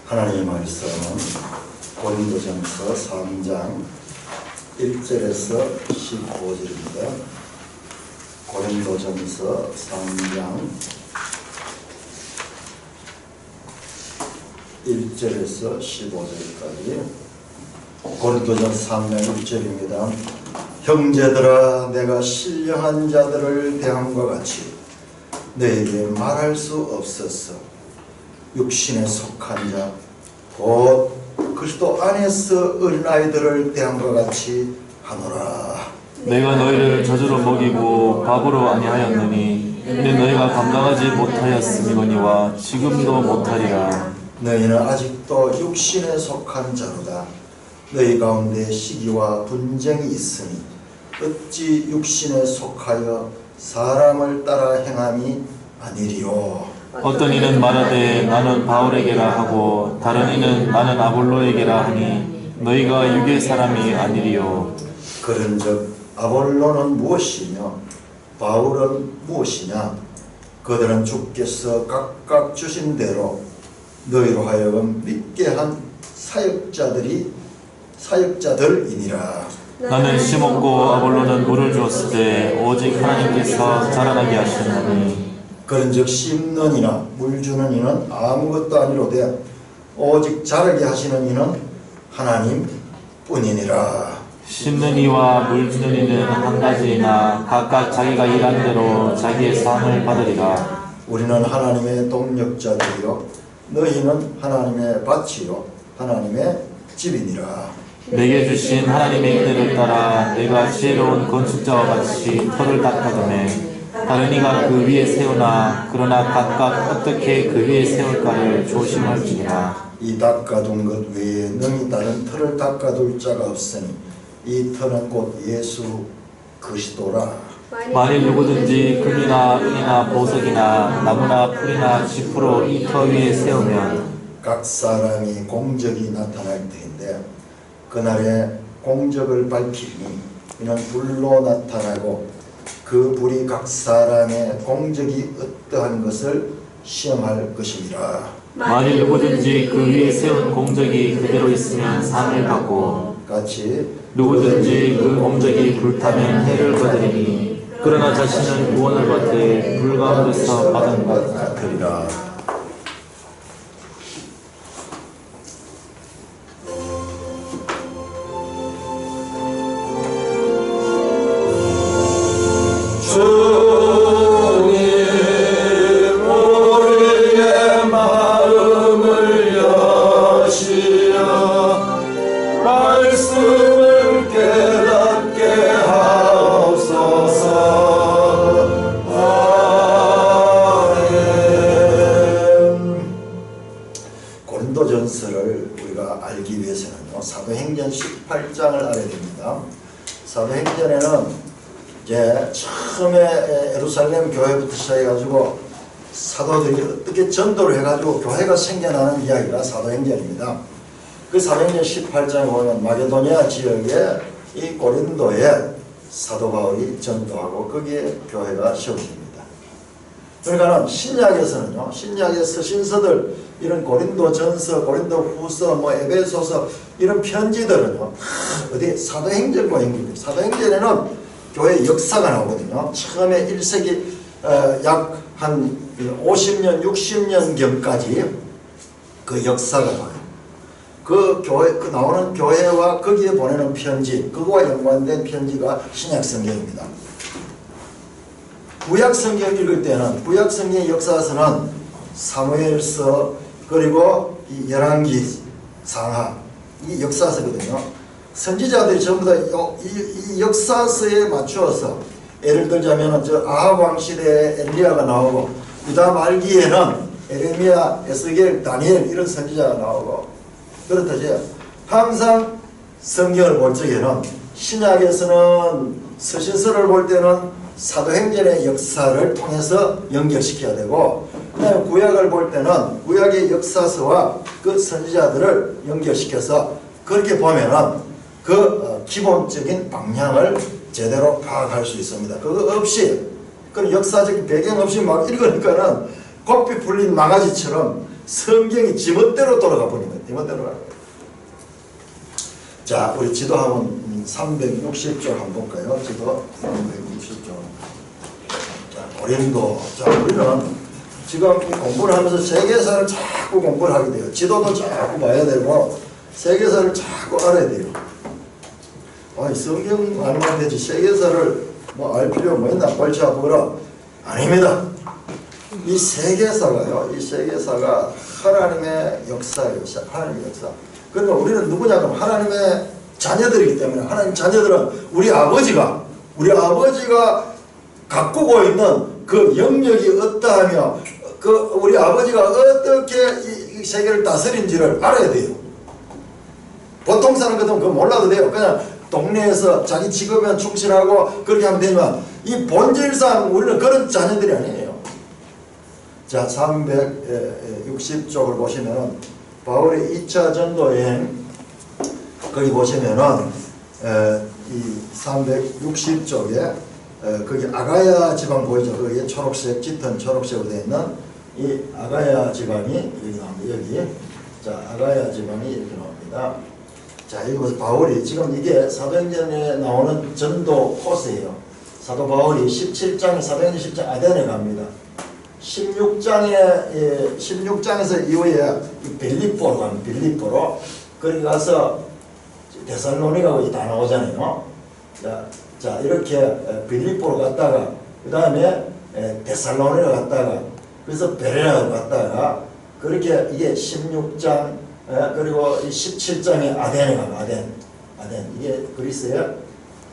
하나님의 말씀은 고린도전서 3장 1절에서 15절입니다. 고린도전서 3장 1절에서 15절까지 고린도전서 3장 1절입니다. 형제들아, 내가 신령한 자들을 대함과 같이 너에게 말할 수 없었어. 육신에 속한 자, 곧 그리스도 안에서 어린아이들을 대함과 같이 하노라. 내가 너희를 저주로 먹이고 밥으로 아니하였느니 근데 너희가 감당하지 못하였음이거니와 지금도 못하리라. 너희는 아직도 육신에 속한 자로다. 너희 가운데 시기와 분쟁이 있으니 어찌 육신에 속하여 사람을 따라 행함이 아니리요. 어떤 이는 말하되 나는 바울에게라 하고 다른 이는 나는 아볼로에게라 하니 너희가 육의 사람이 아니리요. 그런즉 아볼로는 무엇이며 바울은 무엇이냐? 그들은 주께서 각각 주신 대로 너희로 하여금 믿게 한 사역자들이니라. 나는 심었고 아볼로는 물을 주었을 때 오직 하나님께서 자라나게 하시느니 그런즉 심는 이나 물 주는 이는 아무것도 아니로되 오직 자라게 하시는 이는 하나님 뿐이니라. 심는 이와 물 주는 이는 한 가지이나 각각 자기가 일한 대로 자기의 상을 받으리라. 우리는 하나님의 동력자들이요 너희는 하나님의 밭이요 하나님의 집이니라. 내게 주신 하나님의 은혜를 따라 내가 지혜로운 건축자와 같이 터를 닦아두매 다른 이가 그 위에 세우나 그러나 각각 어떻게 그 위에 세울까를 조심할지니라. 이 닦아둔 것 외에 능히 다른 터를 닦아둘 자가 없으니 이 터는 곧 예수 그리스도라. 만일 누구든지 금이나 은이나 보석이나 나무나 풀이나 지푸로 이 터 위에 세우면 각 사람이 공적이 나타날 터인데 그날에 공적을 밝히니 이는 불로 나타나고 그 불이 각 사람의 공적이 어떠한 것을 시험할 것입니다. 만일 누구든지 그 위에 세운 공적이 그대로 있으면 상을 받고 같이 누구든지 그 공적이 불타면 해를 받으리니 그러나 자신은 구원을 받되 불 가운데서 받은 것 같으리라. 고린도전서를 우리가 알기 위해서는요 사도행전 18장을 알아야 됩니다. 사도행전에는 이제 처음에 예루살렘 교회부터 시작해가지고 사도들이 어떻게 전도를 해가지고 교회가 생겨나는 이야기가 사도행전입니다. 그 사도행전 18장에 보면 마게도니아 지역에 이 고린도에 사도 바울이 전도하고 거기에 교회가 세워집니다. 그러니까는 신약에서는요, 신약의 서신서들 이런 고린도전서, 고린도후서, 에베소서 이런 편지들은요 어디 사도행전과 연결돼요. 사도행전에는 교회 역사가 나오거든요. 처음에 1세기 약 한 50년, 60년경까지 그 역사가 나와요. 그 교회, 그 나오는 교회와 거기에 보내는 편지, 그거와 연관된 편지가 신약성경입니다. 구약성경 읽을 때는 구약성경의 역사서는 사무엘서 그리고 이 열왕기 상하 이 역사서거든요. 선지자들이 전부 다 이 역사서에 맞추어서 예를 들자면 저 아합 왕 시대에 엘리야가 나오고 유다 말기에는 에레미야, 에스겔, 다니엘 이런 선지자가 나오고 그렇듯이 항상 성경을 볼 적에는 신약에서는 서신서를 볼 때는 사도행전의 역사를 통해서 연결시켜야 되고 구약을 볼 때는 구약의 역사서와 그 선지자들을 연결시켜서 그렇게 보면은 그 기본적인 방향을 제대로 파악할 수 있습니다. 그거 없이 그 역사적 배경 없이 막 읽으니까는 고삐 풀린 망아지처럼 성경이 지멋대로 돌아가 버린 거예요. 지멋대로 가는 거예요. 자, 우리 지도 한번 360쪽 한번 볼까요? 지도 360쪽. 자, 고린도. 자, 우리는 지금 이 공부를 하면서 세계사를 자꾸 공부를 하게 돼요. 지도도 자꾸 봐야 되고 세계사를 자꾸 알아야 돼요. 아니, 성경 알면 되지 세계사를 뭐 알 필요 뭐 있나? 빨리 잡으라. 아닙니다. 이 세계사가요. 이 세계사가 하나님의 역사예요. 하나님의 역사. 그러니까 우리는 누구냐? 그럼 하나님의 자녀들이기 때문에 하나님 자녀들은 우리 아버지가 가꾸고 있는 그 영역이 어떠하며 그 우리 아버지가 어떻게 이 세계를 다스린지를 알아야 돼요. 보통 사람 같으면 그거 몰라도 돼요. 그냥 동네에서 자기 직업에 충실하고 그렇게 하면 되지만 이 본질상 우리는 그런 자녀들이 아니에요. 자, 360쪽을 보시면 바울의 2차 전도 여행 거기 보시면은 이 360쪽에 거기 아가야 지방 보이죠? 거기에 초록색 짙은 초록색으로 되어 있는 이 아가야 지방이 여기 나옵니다. 여기 자, 아가야 지방이 이렇게 나옵니다. 자, 이곳 바울이 지금 이게 사도행전에 나오는 전도 코스예요. 사도 바울이 17장에 사도행전 10장 아덴에 갑니다. 16장에서 이후에 빌립보로 가면 빌립보로 거기 가서 데살로니가고 다 나오잖아요. 자 이렇게 빌립보로 갔다가 그 다음에 데살로니가 갔다가 그래서 베레아로 갔다가 그렇게 이게 16장 그리고 17장에 아덴에 가면 아덴 이게 그리스의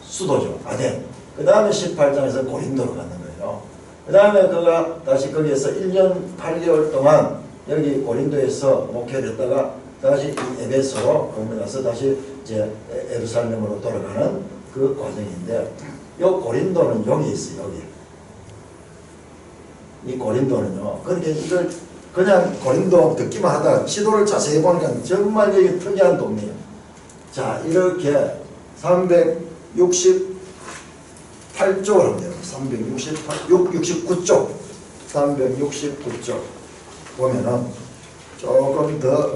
수도죠. 아덴. 그 다음에 18장에서 고린도로 가는 거예요. 그 다음에 그가 다시 거기에서 1년 8개월 동안 여기 고린도에서 목회를 했다가 다시 에베소로 가서 다시 이제 예루살렘으로 돌아가는 그 과정인데 요 고린도는 여기 있어요. 여기. 이 고린도는요. 그러니까 이걸 그냥 고린도 듣기만 하다가 지도를 자세히 보니까 정말 여기 특이한 동네예요. 자, 이렇게 368쪽을 하면 돼요. 69쪽. 369쪽 보면은 조금 더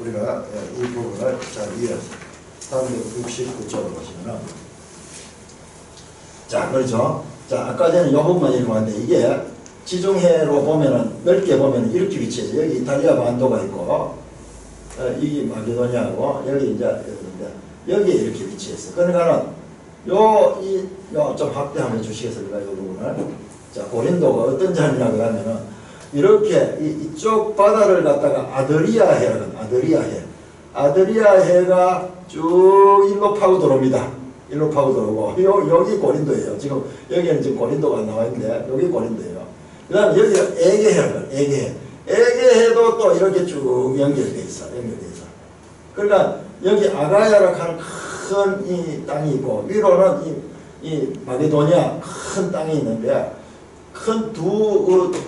우리가 이 부분을 잘 이해해서 369쪽을 보시면은 자, 그렇죠. 자, 아까 전에 이 부분만 읽어봤는데 이게 지중해로 보면은 넓게 보면은 이렇게 위치해서 여기 이탈리아 반도가 있고 이 마게도니아고 여기 이제 여기에 이렇게 위치했어. 그러니까는 좀 확대하면 주시겠습니까? 이 부분을. 자, 고린도가 어떤 자리라고 하면은 이렇게 이쪽 바다를 갖다가 아드리아해라고 아드리아해가 쭉 일로 파고 들어옵니다. 일로 파고 들어오고 여기 고린도예요. 지금 여기는 지금 고린도가 나와 있는데 여기 고린도예요. 그 다음에 여기가 에게해라고 에게해도 또 이렇게 쭉 연결돼 있어. 그러니까 여기 아가야라고 하는 큰 이 땅이 있고 위로는 이 마게도니아 큰 땅이 있는데 큰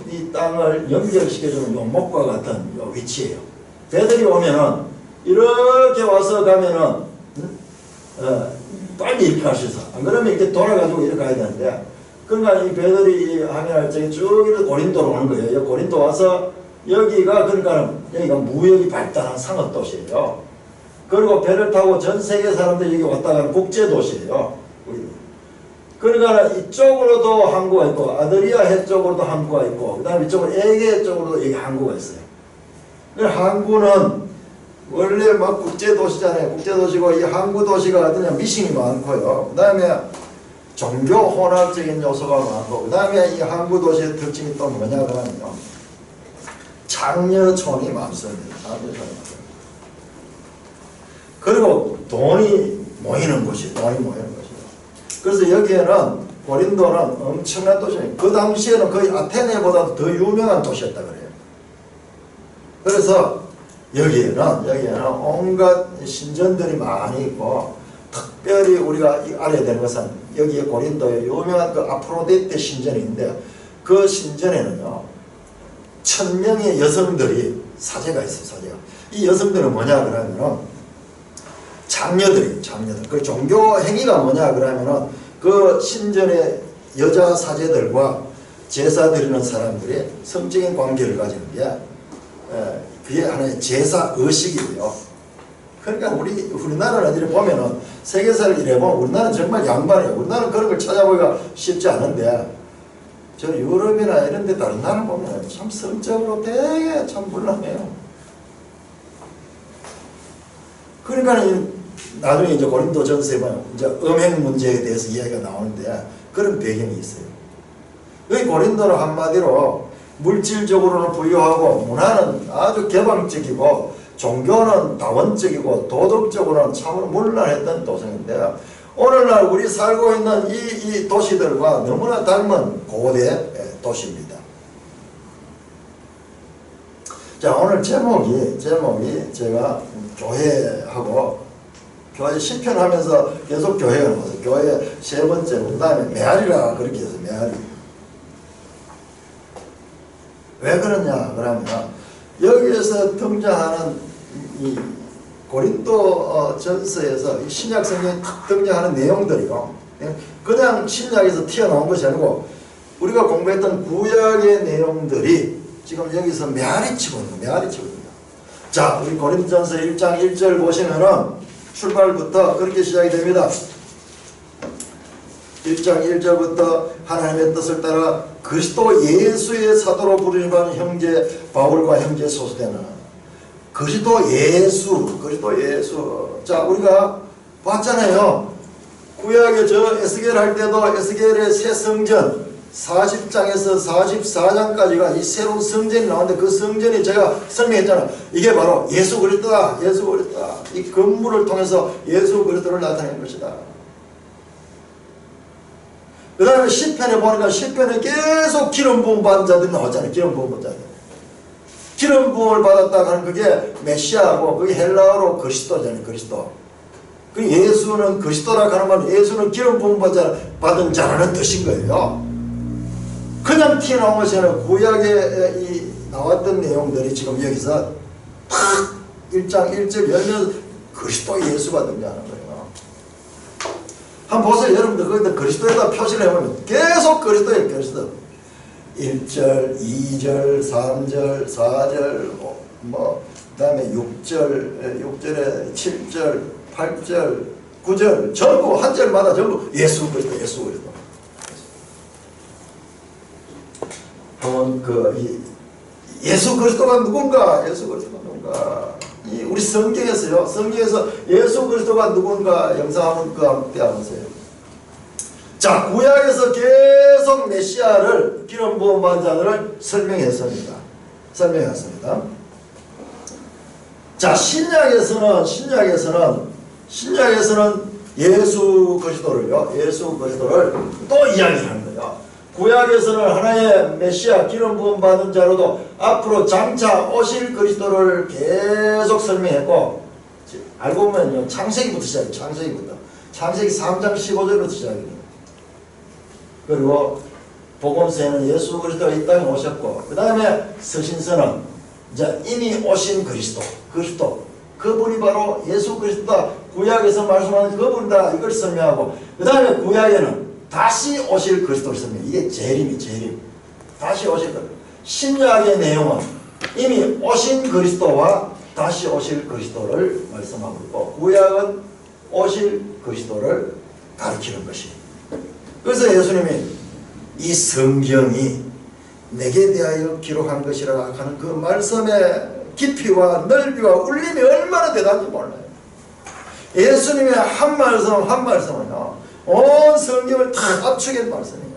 이 땅을 연결시켜주는 요목과 같은 요 위치예요. 배들이 오면은 이렇게 와서 가면은 빨리 이렇게 갈 수 있어. 안 그러면 이렇게 돌아가지고 이렇게 가야 되는데 그러니까 이 배들이 항해할 적에 쭉 이렇게 고린도로 오는 거예요. 고린도 와서 여기가 그러니까 여기가 무역이 발달한 상업도시예요. 그리고 배를 타고 전 세계 사람들이 여기 왔다 가는 국제도시예요. 그러니까 이쪽으로도 항구가 있고 아드리아 해 쪽으로도 항구가 있고 그 다음에 이쪽으로 에게 쪽으로도 여기 항구가 있어요. 항구는 원래 막 국제도시잖아요. 국제도시고 이 항구도시가 어떠냐 미싱이 많고요. 그 다음에 종교 혼합적인 요소가 많고 그 다음에 이 항구도시의 특징이 또 뭐냐 그러면요. 장려촌이 많습니다. 장려촌이 많습니다. 그리고 돈이 모이는 곳이에요. 그래서 여기에는 고린도는 엄청난 도시예요. 그 당시에는 거의 아테네보다도 더 유명한 도시였다 그래요. 그래서 여기에는 온갖 신전들이 많이 있고 특별히 우리가 알아야 되는 것은 여기에 고린도에 유명한 그 아프로디테 신전이 있는데 그 신전에는요 1000명의 여성들이 사제가 있어요. 사제가. 이 여성들은 뭐냐 그러면은 장녀들. 그 종교 행위가 뭐냐 그러면은 그 신전의 여자 사제들과 제사 드리는 사람들이 성적인 관계를 가지는 게 그게 하나의 제사 의식이에요. 그러니까 우리나라는 이렇게 보면은 세계사를 이래 보면 우리나라는 정말 양반이에요. 우리나라는 그런 걸 찾아보기가 쉽지 않은데 저 유럽이나 이런 데 다른 나라 보면 참 성적으로 되게 참 물렁해요. 그러니까 나중에 이제 고린도전서에 보면 이제 음행 문제에 대해서 이야기가 나오는데 그런 배경이 있어요. 여기 고린도는 한마디로 물질적으로는 부유하고 문화는 아주 개방적이고 종교는 다원적이고 도덕적으로는 참으로 문란했던 도성인데 오늘날 우리 살고 있는 이 도시들과 너무나 닮은 고대 도시입니다. 자, 오늘 제목이 제가 교회 시편하면서 계속 교회가 나와서 교회 세 번째, 그 다음에 메아리라 그렇게 해서 메아리. 왜 그러냐 그러면 여기에서 등장하는 이 고린도 전서에서 이 신약 성경에 탁 등장하는 내용들이요, 그냥 신약에서 튀어나온 것이 아니고 우리가 공부했던 구약의 내용들이 지금 여기서 메아리치고 있는. 자, 우리 고린도전서 1장 1절 보시면은 출발부터 그렇게 시작이 됩니다. 1장 1절부터 하나님의 뜻을 따라 그리스도 예수의 사도로 부르심받은 형제 바울과 형제 소수되는 그리스도 예수. 자, 우리가 봤잖아요. 구약에 저 에스겔 할 때도 에스겔의 새 성전 40장에서 44장까지가 이 새로운 성전이 나오는데 그 성전이 제가 설명했잖아요. 이게 바로 예수 그리스도다. 이 건물을 통해서 예수 그리스도를 나타낸 것이다. 그 다음에 시편에 보니까 시편에 계속 기름 부음 받은 자들이 나왔잖아요. 기름 부음 받은 자들. 기름 부음을 받았다 하는 그게 메시아고 그게 헬라어로 그리스도잖아요. 그리스도. 그 예수는 그리스도라고 하는 말은 예수는 기름 부음 받은 자라는 뜻인 거예요. 그냥 튀어나온 것이 아니라 구약에 나왔던 내용들이 지금 여기서 탁 1장 1절 열면 그리스도 예수가 등장하는 거예요. 한번 보세요. 여러분들 거기다 그리스도에다 표시를 해보면 계속 그리스도예요. 그리스도. 1절, 2절, 3절, 4절, 그 다음에 6절에 7절, 8절, 9절, 전부 한 절마다 전부 예수 그리스도. 예수 그리스도가 누군가? 우리 성경에서 예수 그리스도가 누군가 영상 한번 떼어보세요. 자, 구약에서 계속 메시아를 기름 부음 받은 자들을 설명했습니다. 자, 신약에서는 예수 그리스도를 또 이야기하는 거예요. 구약에서는 하나의 메시아 기름 부음 받은 자로도 앞으로 장차 오실 그리스도를 계속 설명했고, 알고 보면요, 창세기부터 시작해요. 창세기 3장 15절부터 시작해요. 그리고 복음서에는 예수 그리스도가 이 땅에 오셨고, 그 다음에 서신서는 이제 이미 오신 그리스도 그분이 바로 예수 그리스도다. 구약에서 말씀하는 그분이다. 이걸 설명하고, 그 다음에 구약에는 다시 오실 그리스도를 설명해. 이게 재림. 다시 오실 그리스도. 신약의 내용은 이미 오신 그리스도와 다시 오실 그리스도를 말씀하고 있고, 구약은 오실 그리스도를 가리키는 것이. 그래서 예수님이 이 성경이 내게 대하여 기록한 것이라 하는 그 말씀의 깊이와 넓이와 울림이 얼마나 대단한지 몰라요. 예수님의 한 말씀은요, 온 성경을 다 압축한 말씀이에요.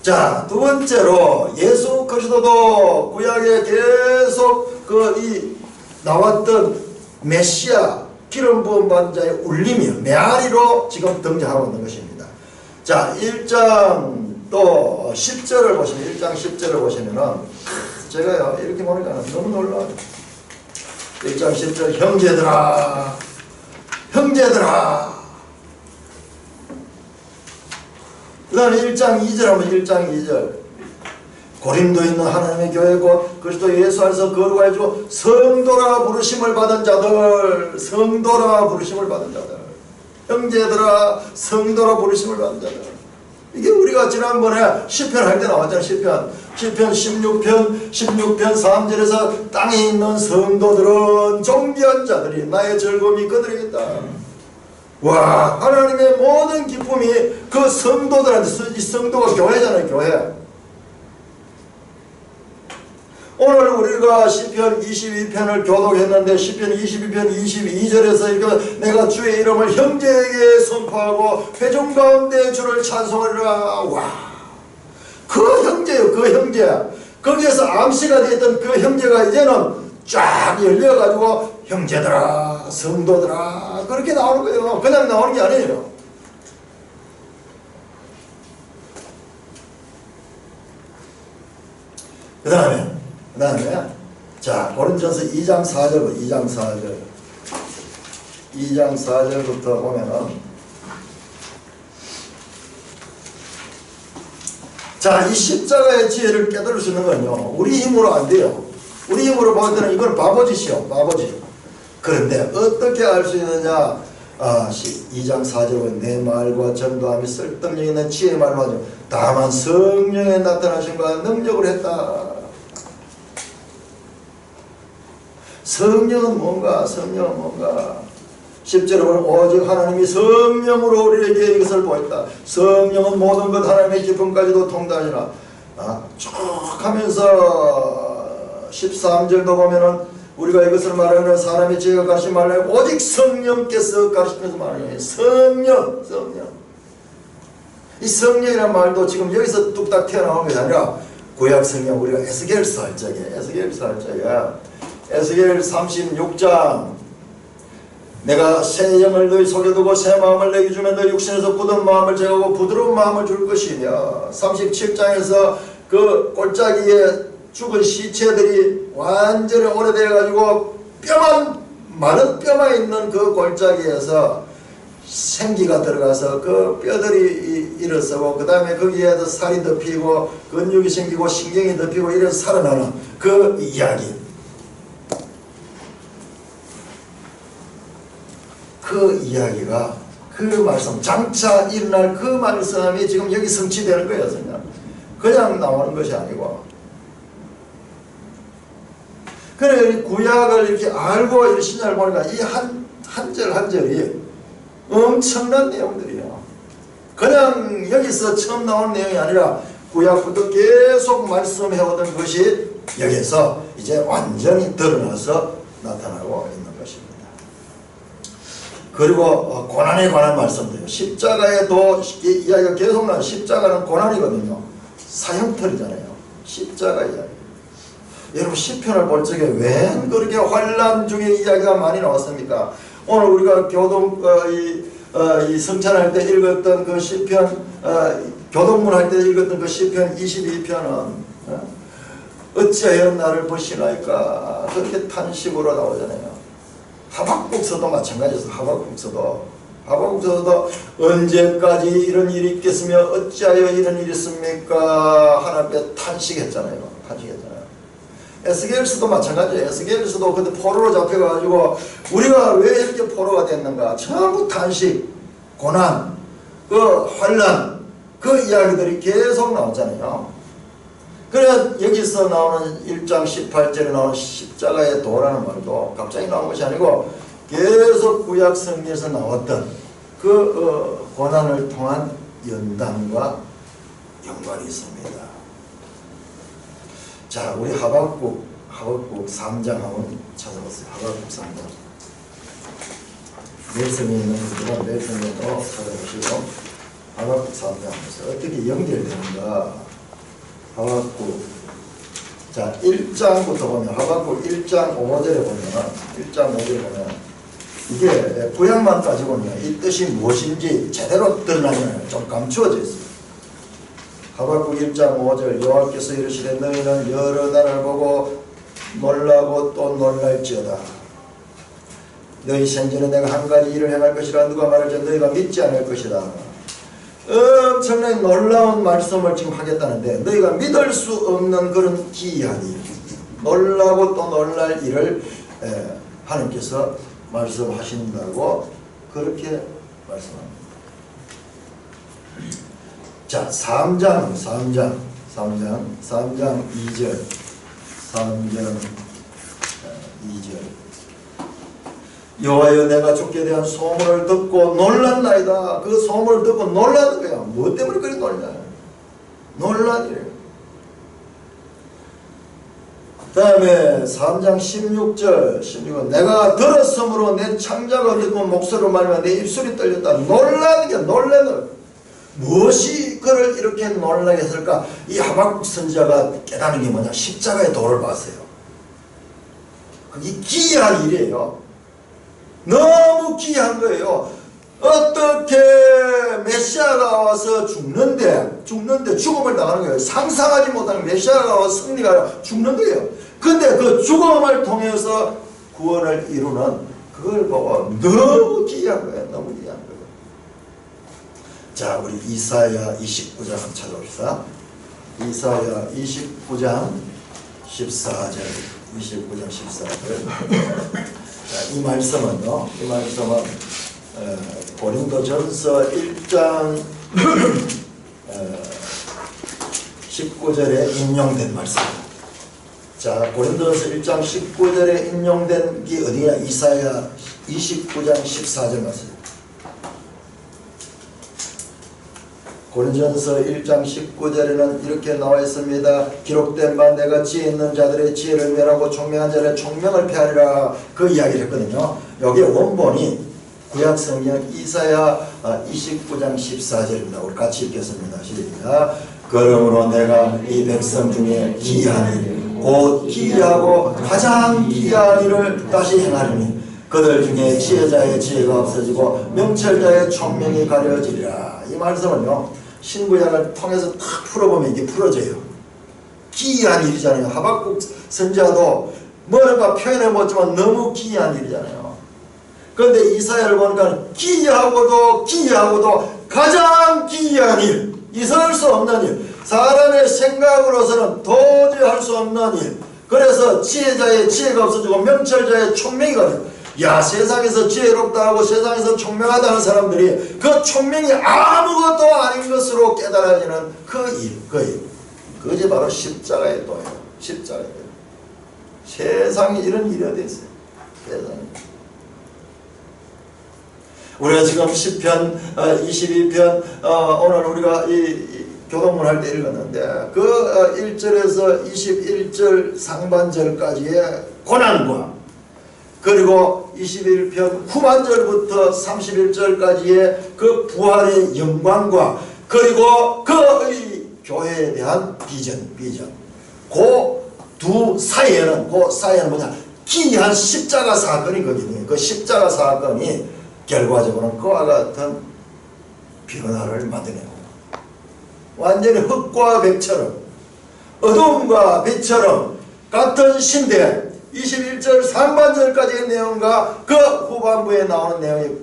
자, 두 번째로 예수 그리스도도 구약에 계속 나왔던 메시아 기름 부음 받은 자의 울림이요, 메아리로 지금 등장하고 있는 것입니다. 자, 1장 또 10절을 보시면 1장 10절을 보시면은 제가요 이렇게 보니까 너무 놀라워요. 1장 10절 형제들아 그 다음에 1장 2절 하면 1장 2절 고린도에 있는 하나님의 교회 곧 그리스도 예수 안에서 거룩하여 주고 성도라 부르심을 받은 자들, 형제들아 성도라 부르심을 받은 자들. 이게 우리가 우리가 지난번에 시편 할 때 나왔잖아요. 시편 16편 3절에서 땅에 있는 성도들은 존귀한 자들이 나의 즐거움이 그들이겠다. 와, 하나님의 모든 기쁨이 그 성도들한테, 이 성도가 교회잖아요. 교회. 오늘 우리가 시편 22편을 교독했는데 시편 22편 22절에서 이렇게 내가 주의 이름을 형제에게 선포하고 회중 가운데 주를 찬송하리라. 와, 그 형제요, 그 형제. 거기에서 암시가 되었던 그 형제가 이제는 쫙 열려가지고 형제들아, 성도들아, 그렇게 나오는 거예요. 그냥 나오는 게 아니에요. 그 다음에 자, 고린도전서 2장 4절부터 보면은, 자, 이 십자가의 지혜를 깨달을 수 있는 건요, 우리 힘으로 안 돼요. 우리 힘으로 볼 때는 이건 바보짓이요, 바보짓. 그런데 어떻게 알 수 있느냐? 2장 4절은 내 말과 전도함이 설득력 있는 지혜의 말로 하죠. 다만 성령의 나타나심과 능력을 했다. 성령은 뭔가? 10절에 보면 오직 하나님이 성령으로 우리에게 이것을 보였다. 성령은 모든 것 하나님의 기쁨까지도 통달하시나. 쭉 하면서 13절도 보면은 우리가 이것을 말하는 사람의 지혜가 가르치지 말라고 오직 성령께서 가르치면서 말하는 성령. 이 성령이라는 말도 지금 여기서 뚝딱 튀어나오는 것이 아니라 구약 성령, 우리가 에스겔서 할 적에 에스겔 36장 내가 새 영을 너희 속에 두고 새 마음을 너희 주면 너희 육신에서 굳은 마음을 제거하고 부드러운 마음을 줄 것이며 37장에서 그 골짜기에 죽은 시체들이 완전히 오래되어 가지고 마른 뼈만 있는 그 골짜기에서 생기가 들어가서 그 뼈들이 일어서고 그 다음에 거기에도 살이 덮이고 근육이 생기고 신경이 덮이고 이래서 살아나는 그 이야기. 그 이야기가 그 말씀 장차 일어날 그 말씀이 지금 여기 성취되는 거예요. 그냥 나오는 것이 아니고. 그래 구약을 이렇게 알고 이 신약을 보니까 이 한 절 한 절이 엄청난 내용들이에요. 그냥 여기서 처음 나온 내용이 아니라 구약부터 계속 말씀해오던 것이 여기서 이제 완전히 드러나서 나타나고 있는 것입니다. 그리고 고난에 관한 말씀도요. 십자가에도 이야기가 계속 나와요. 십자가는 고난이거든요. 사형털이잖아요. 십자가 이야기. 여러분 시편을 볼 적에 왜 그렇게 환난 중에 이야기가 많이 나왔습니까? 오늘 우리가 교동 이 성찬할 때 읽었던 그 시편 교동문 할 때 읽었던 그 시편 22편은 어찌하여 나를 버시나이까 그렇게 탄식으로 나오잖아요. 하박국서도 마찬가지였어. 하박국서도 언제까지 이런 일이 있겠으며 어찌하여 이런 일이 있습니까? 하나님께 탄식했잖아요. 에스겔서도 마찬가지예요. 에스겔서도 그때 포로로 잡혀가지고 우리가 왜 이렇게 포로가 됐는가? 전부 탄식, 고난, 그 환난, 그 이야기들이 계속 나오잖아요. 그래 여기서 나오는 1장 18절에 나오는 십자가의 도라는 말도 갑자기 나온 것이 아니고 계속 구약 성경에서 나왔던 그 고난을 통한 연단과 연관이 있습니다. 자, 우리 하박국 3장 한번 찾아봤어요. 하박국 3장. 멜성에 있는 분들은 멜성에도 찾아보시고 하박국 3장에서 어떻게 연결되는가. 하박국 자 1장부터 보면 하박국 1장 5절에 보면 이게 구약만 가지고는 이 뜻이 무엇인지 제대로 드러나면 좀 감추어져 있어요. 하박국 1장 5절 여호와께서 이르시되 너희는 여러 날을 보고 놀라고 또 놀랄지어다. 너희 생전에 내가 한 가지 일을 행할 것이라 누가 말할지 너희가 믿지 않을 것이다. 엄청나게 놀라운 말씀을 지금 하겠다는데 너희가 믿을 수 없는 그런 기이한 일, 놀라고 또 놀랄 일을 하나님께서 말씀하신다고 그렇게 말씀합니다. 자, 3장 2절. 3장 2절. 여호와여 내가 주께 대한 소문을 듣고 놀랐나이다. 그 소문을 듣고 놀라는 거야. 뭐 때문에 그리 놀냐? 놀라니래. 다음에 3장 16절 내가 들었으므로 내 창자가 듣고 목소리로 말하면 내 입술이 떨렸다. 놀라는 게 놀라는 무엇이 그를 이렇게 놀라게 했을까? 이 하박국 선지자가 깨달은 게 뭐냐? 십자가의 도를 봤어요. 그게 기이한 일이에요. 너무 기이한 거예요. 어떻게 메시아가 와서 죽는데 죽음을 당하는 거예요. 상상하지 못하는 메시아가 와서 승리가 아니라 죽는 거예요. 근데 그 죽음을 통해서 구원을 이루는 그걸 보고 너무 기이한 거예요. 너무 기이한 거예요. 자, 우리 이사야 29장 한번 찾아봅시다. 이사야 29장 14절. 29장 14절. 자, 이 말씀은요. 이 말씀은 고린도전서 1장 19절에 인용된 말씀입니다. 자, 고린도전서 1장 19절에 인용된 게 어디냐? 이사야 29장 14절 말씀입니다. 고린도전서 1장 19절에는 이렇게 나와 있습니다. 기록된 바 내가 지혜 있는 자들의 지혜를 멸하고 총명한 자들의 총명을 폐하리라. 그 이야기를 했거든요. 여기 원본이 구약성경 이사야 29장 14절입니다. 우리 같이 읽겠습니다. 시작. 그러므로 내가 이 백성 중에 기이한 일, 곧 기이하고 가장 기이한 일을 다시 행하리니 그들 중에 지혜자의 지혜가 없어지고 명철자의 총명이 가려지리라. 이 말씀은요, 신구약을 통해서 탁 풀어보면 이게 풀어져요. 기이한 일이잖아요. 하박국 선지자도 뭔가 표현해 못지만 너무 기이한 일이잖아요. 그런데 이사야를 보니까 기이하고도 가장 기이한 일, 있을 수 없는 일, 사람의 생각으로서는 도저히 할 수 없는 일. 그래서 지혜자의 지혜가 없어지고 명철자의 총명이 가려요. 야, 세상에서 지혜롭다 하고 세상에서 총명하다는 사람들이 그 총명이 아무것도 아닌 것으로 깨달아지는 그 일. 그게 바로 십자가의 도예요. 십자가의 도. 세상에 이런 일이 어디 있어요? 세상에. 우리가 지금 시편 22편 오늘 우리가 이 교동문 할 때 읽었는데 그 1절에서 21절 상반절까지의 고난과 그리고 21편 후반절부터 31절까지의 그 부활의 영광과 그리고 그 교회에 대한 비전 그 두 사이에는 뭐냐? 기이한 십자가 사건이 거기거든요. 그 십자가 사건이 결과적으로는 그와 같은 변화를 만드네요. 완전히 흙과 백처럼 어둠과 빛처럼 같은 신대 21절 상반절까지의 내용과 그 후반부에 나오는 내용이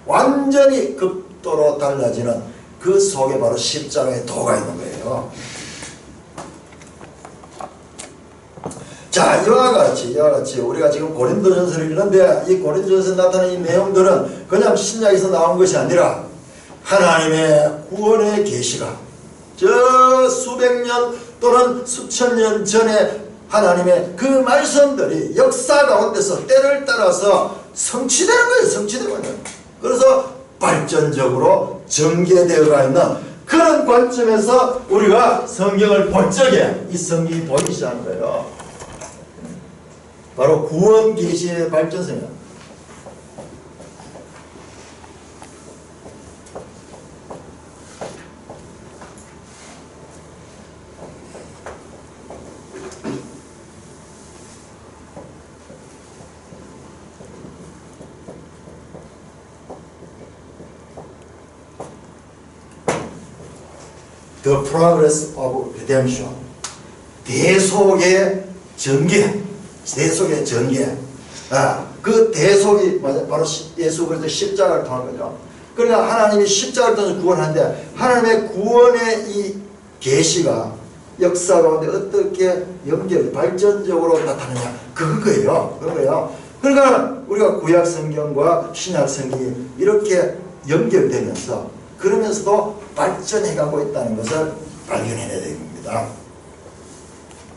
완전히 극도로 달라지는 그 속에 바로 십자가의 도가 있는 거예요. 자, 이와 같이 우리가 지금 고린도전서를 읽는데 이 고린도전서에 나타나는 이 내용들은 그냥 신약에서 나온 것이 아니라 하나님의 구원의 계시가 저 수백 년 또는 수천 년 전에 하나님의 그 말씀들이 역사 가운데서 때를 따라서 성취되는 거예요. 성취되는 거예요. 그래서 발전적으로 전개되어가 있는 그런 관점에서 우리가 성경을 볼 적에 이 성경이 보이기 시작한 거예요. 바로 구원 계시의 발전성이야. The progress of redemption. 대속의 전개. 대속의 전개. 그 대속이 바로 예수 그리스도의 십자가를 통한 거죠. 그러니까 하나님이 십자가를 통해서 구원하는데 하나님의 구원의 이 계시가 역사 가운데 어떻게 발전적으로 나타나냐. 그거예요. 그러니까 우리가 구약 성경과 신약 성경이 이렇게 연결되면서 그러면서도 발전해가고 있다는 것을 발견해내야 됩니다.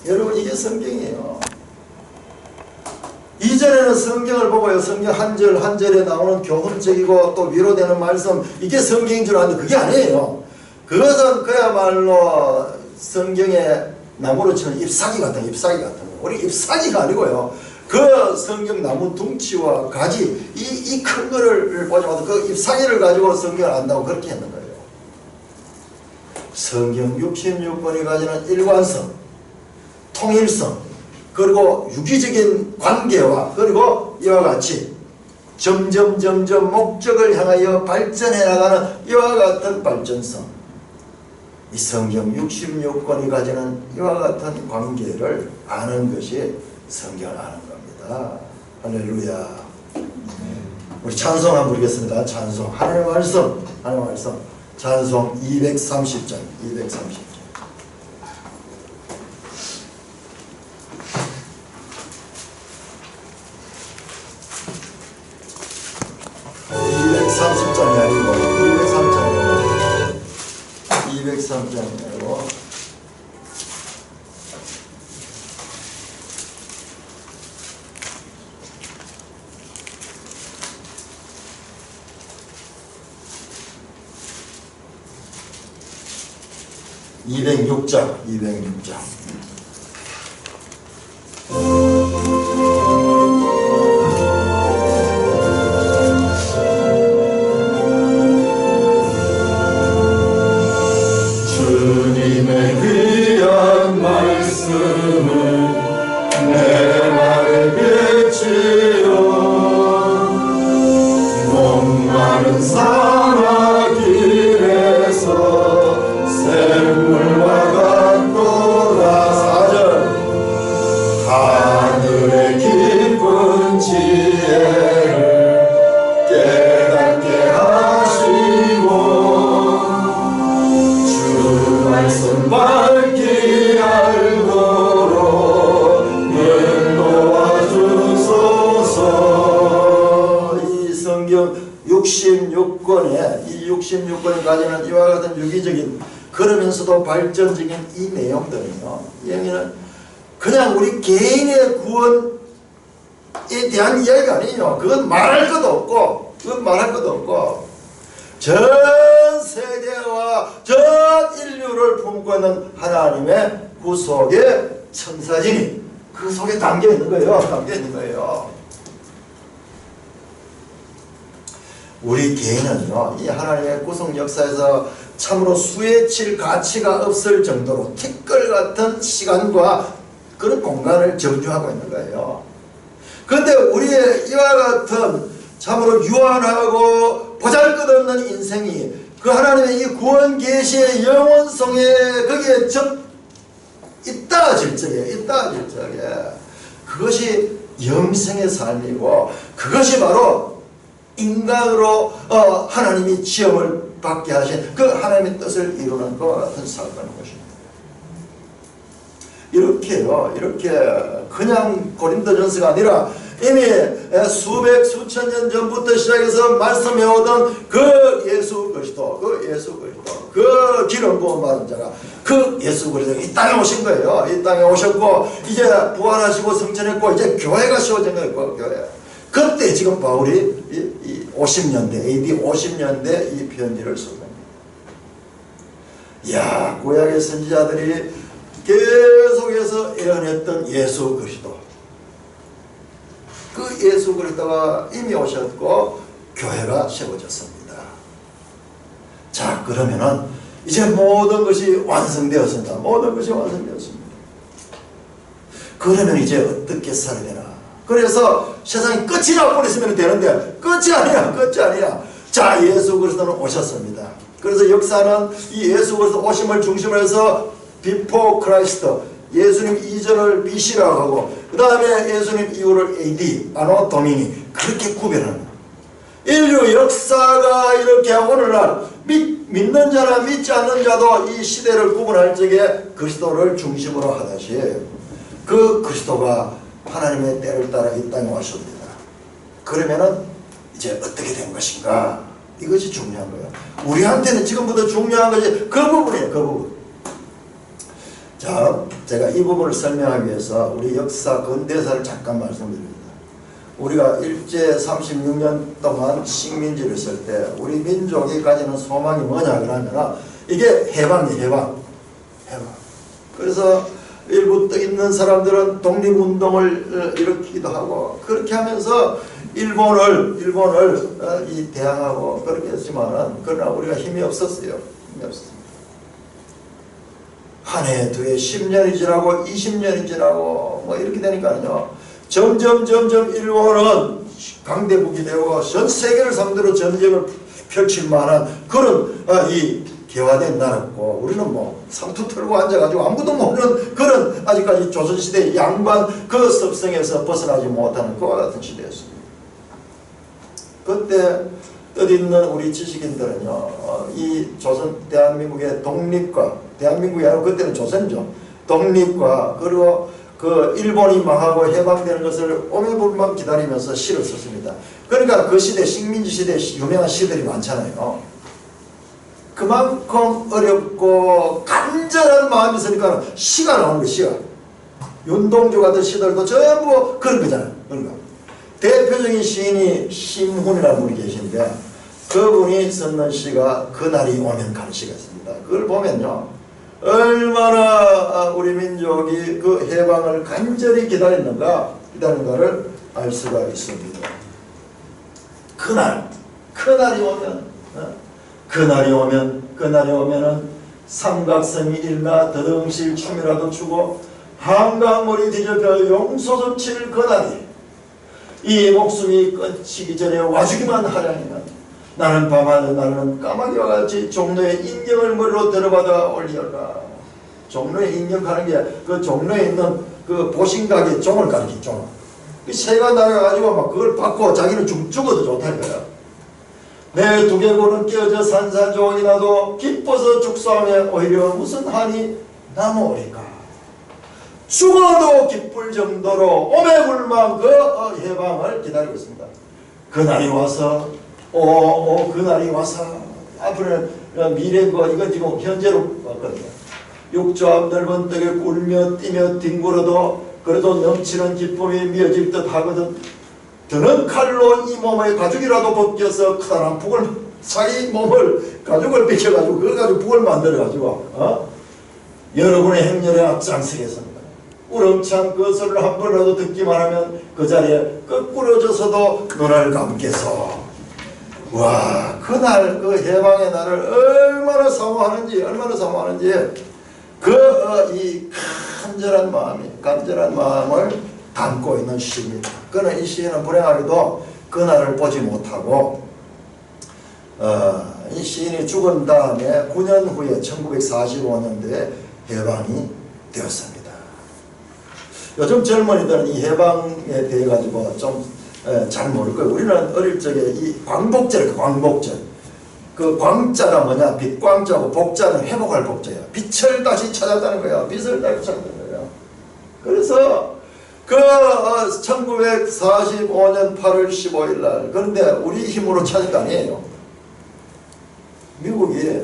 여러분, 이게 성경이에요. 이전에는 성경을 보고요, 성경 한 절 한 절에 나오는 교훈적이고 또 위로되는 말씀, 이게 성경인 줄 아는데 그게 아니에요. 그것은 그야말로 성경의 나무로 치면 잎사귀 같은 거. 우리 잎사귀가 아니고요, 그 성경 나무 둥치와 가지, 이 큰 거를 보자마자 그 잎사귀를 가지고 성경을 안다고 그렇게 했는 거예요. 성경 66권이 가지는 일관성, 통일성, 그리고 유기적인 관계와, 그리고 이와 같이 점점 목적을 향하여 발전해 나가는 이와 같은 발전성, 이 성경 66권이 가지는 이와 같은 관계를 아는 것이 성경을 아는 겁니다. 할렐루야. 우리 찬송 한번 부르겠습니다. 찬송. 하나님의 말씀. 찬송 230장. 230장이 아니고 203장이에요. 206장. 주님의 귀한 말씀을 내 말에 비치어 목마른 사막 길에서 샘물과 같도다. 4절 하늘의 깊은 지혜를 깨닫게 하시고 말씀 밝히 알도록 인도하 주소서. 이 성경 66권에 이 66권이 가지는 이와 같은 유기적인, 그러면서도 발전적인 이 내용들은요, 여기는 그냥 우리 개인의 구원에 대한 이야기가 아니에요. 그건 말할 것도 없고 전 세계와 전 인류를 품고 있는 하나님의 구속의 천사진이 그 속에 담겨 있는 거예요. 우리 개인은요, 이 하나님의 구속 역사에서 참으로 수에칠 가치가 없을 정도로 티끌 같은 시간과 그런 공간을 정주하고 있는 거예요. 그런데 우리의 이와 같은 참으로 유한하고 보잘것없는 인생이 그 하나님의 이 구원 계시의 영원성에 거기에 있다질 적에 그것이 영생의 삶이고, 그것이 바로 인간으로 하나님이 지음을 받게 하신 그 하나님의 뜻을 이루는 것과 같은 사건인 것입니다. 이렇게 그냥 고린도전서가 아니라 이미 수백 수천 년 전부터 시작해서 말씀해오던 그 예수 그리스도, 그 기름 부음 받은 자가 그 예수 그리스도가 이 땅에 오신 거예요. 이 땅에 오셨고 이제 부활하시고 승천했고 이제 교회가 세워진 거예요. 교회. 그때 지금 바울이 이 50년대 AD 50년대 이 편지를 쓴 겁니다. 이야, 구약의 선지자들이 계속해서 예언했던 예수 그리스도, 그 예수 그리스도가 이미 오셨고 교회가 세워졌습니다. 자, 그러면은 이제 모든 것이 완성되었습니다. 그러면 이제 어떻게 살아야 되나? 그래서 세상이 끝이 나버렸으면 되는데 끝이 아니야. 자, 예수 그리스도는 오셨습니다. 그래서 역사는 이 예수 그리스도 오심을 중심으로 해서 before Christ, 예수님 이전을 BC라고 하고 그 다음에 예수님 이후를 AD, 아노 도미니, 그렇게 구별합니다. 인류 역사가 이렇게 오늘날 믿는 자나 믿지 않는 자도 이 시대를 구분할 적에 그리스도를 중심으로 하듯이 그 그리스도가 하나님의 때를 따라 이 땅에 왔습니다. 그러면은 이제 어떻게 된 것인가? 이것이 중요한 거예요. 우리한테는 지금부터 중요한 것이 그 부분이에요. 그 부분. 자, 제가 이 부분을 설명하기 위해서 우리 역사 근대사를 잠깐 말씀드립니다. 우리가 일제 36년 동안 식민지를 쓸 때 우리 민족이 가지는 소망이 뭐냐 그러면 이게 해방이에요. 해방. 그래서 일부 떠 있는 사람들은 독립운동을 일으키기도 하고 그렇게 하면서 일본을 이 대항하고 그렇게 했지만은 그러나 우리가 힘이 없었어요. 힘이 없었습니다. 한 해, 두 해, 10년이 지나고 20년이 지나고 뭐 이렇게 되니까요. 점점 일본은 강대국이 되고 전 세계를 상대로 전쟁을 펼칠 만한 그런 이 개화된 나라고 우리는 뭐 상투 털고 앉아가지고 아무도 모르는 그런 아직까지 조선시대 양반 그 습성에서 벗어나지 못하는 그와 같은 시대였습니다. 그때 뜻있는 우리 지식인들은요, 이 조선 대한민국의 독립과 대한민국이 아니고 그때는 조선이죠. 독립과 그리고 그 일본이 망하고 해방되는 것을 오매불만 기다리면서 시를 썼습니다. 그러니까 그 시대 식민지 시대 유명한 시들이 많잖아요. 그만큼 어렵고 간절한 마음이 있으니까 시가 나오는 거예요. 시가. 윤동주 같은 시들도 전부 그런 거잖아요. 그러니까 대표적인 시인이 심훈이라는 분이 계신데 그분이 썼는 시가 그날이 오면 가는 시가 있습니다. 그걸 보면요 얼마나 우리 민족이 그 해방을 간절히 기다리는가를 알 수가 있습니다. 그날이 오면은 삼각성이 일나 더덩실 춤이라도 추고 한강물이 뒤집혀 용솟음 칠 그날이 이 목숨이 끝이기 전에 와주기만 하려니만 나는 밤하늘 나는 까마귀와 같이 종로의 인경을 머리로 들어받아 올리어라. 종로에 인경하는 게 그 종로에 있는 그 보신각의 종을 가리키 종. 그 새가 나가가지고 막 그걸 받고 자기는 죽어도 좋다는 거야. 내 두개골은 깨어져 산산조각이 나도 기뻐서 죽사하며 오히려 무슨 한이 남아오리까. 죽어도 기쁠 정도로 오매불망 그 해방을 기다리고 있습니다. 그날이 와서 그날이 와서 앞으로는 미래 이건 지금 현재로 왔거든요. 육조 앞 넓은 떡에 굴며 뛰며 뒹굴어도 그래도 넘치는 기쁨이 미어질 듯 하거든. 드는 칼로 이 몸의 가죽이라도 벗겨서 커다란 북을 자기 몸을 가죽을 벗겨가지고 그걸 가지고 북을 만들어가지고 여러분의 행렬에 앞장서겠습니다. 우렁찬 그 소리를 한 번이라도 듣기만 하면 그 자리에 거꾸러져서도 눈을 감겠어. 와, 그날 그 해방의 날을 얼마나 사모하는지 이 간절한 마음을 담고 있는 시입니다. 그는 이 시인은 불행하게도 그날을 보지 못하고 이 시인이 죽은 다음에 9년 후에 1945년도에 해방이 되었습니다. 요즘 젊은이들은 이 해방에 대해 가지고 좀 잘 모를 거예요. 우리는 어릴 적에 이 광복절, 그 광자가 뭐냐? 빛광자고 복자는 회복할 복자예요. 빛을 다시 찾았다는 거예요. 빛을 다시 찾았다는 거예요. 그래서 그 1945년 8월 15일 날 그런데 우리 힘으로 찾은 거 아니에요. 미국이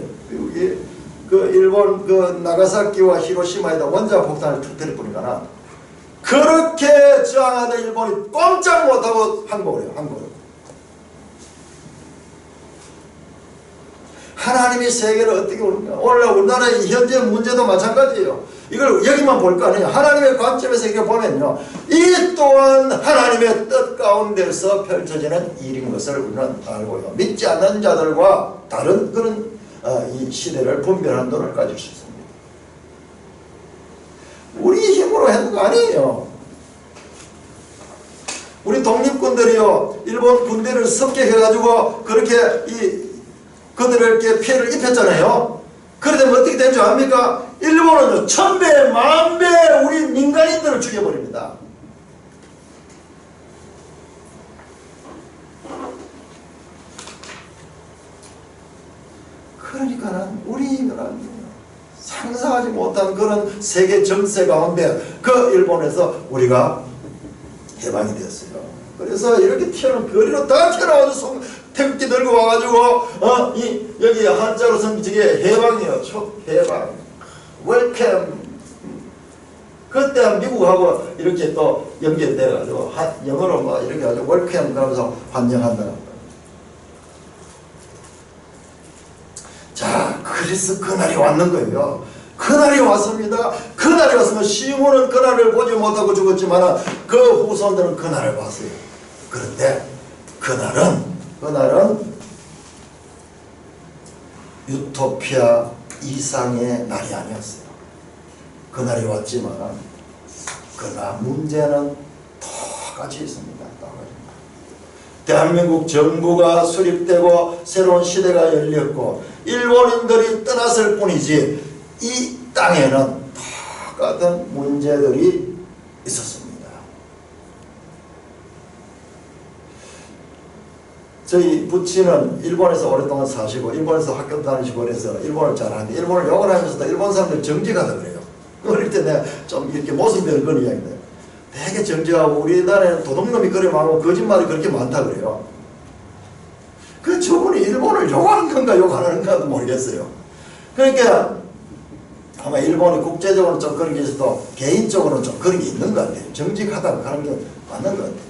그 일본 그 나가사키와 히로시마에다 원자 폭탄을 터뜨릴 뿐이잖아. 그렇게 저항하던 일본이 꼼짝 못하고 항복을 해요. 하나님이 세계를 어떻게 오는가. 오늘 우리나라의 현재 문제도 마찬가지예요. 이걸 여기만 볼 거 아니에요. 하나님의 관점에서 이렇게 보면요. 이 또한 하나님의 뜻 가운데서 펼쳐지는 일인 것을 우리는 알고요. 믿지 않는 자들과 다른 그런 이 시대를 분별하는 눈을 가질 수 있습니다. 우리 힘으로 하는 거 아니에요. 우리 독립군들이요. 일본 군대를 습격해가지고 그렇게 그들에게 피해를 입혔잖아요. 그러면 어떻게 된 줄 압니까? 일본은 1000배, 10,000배 우리 민간인들을 죽여버립니다. 그러니까는 우리는 상상하지 못한 그런 세계 정세 가운데 그 일본에서 우리가 해방이 되었어요. 그래서 이렇게 튀어나온 거리로 다 튀어나와서 태극기 들고 와가지고 여기 한자로 쓴 저게 해방이요. 해방. 웰컴. 그때 미국하고 이렇게 또 연결돼가지고 영어로 막 이렇게 해가지고 웰컴 하면서 환영한다. 자, 그래서 그날이 왔는 거예요. 그날이 왔습니다. 그날이 왔으면 시몬은 그날을 보지 못하고 죽었지만 그 후손들은 그날을 봤어요. 그런데 그날은 유토피아 이상의 날이 아니었어요. 그날이 왔지만 그러나 문제는 똑같이 있습니다. 대한민국 정부가 수립되고 새로운 시대가 열렸고 일본인들이 떠났을 뿐이지 이 땅에는 똑같은 문제들이 있었습니다. 저희 부친은 일본에서 오랫동안 사시고 일본에서 학교 다니시고 그래서 일본을 잘하는데 일본을 욕을 하면서도 일본 사람들 정직하다 그래요. 어릴 때 내가 좀 이렇게 모순되는 그런 이야기인데 되게 정직하고 우리나라에는 도둑놈이 그리 많고 거짓말이 그렇게 많다 그래요. 그 저분이 일본을 욕하는 건가 욕하는 건가도 모르겠어요. 그러니까 아마 일본이 국제적으로 좀 그런 게 있어도 개인적으로는 좀 그런 게 있는 것 같아요. 정직하다고 하는 게 맞는 것 같아요.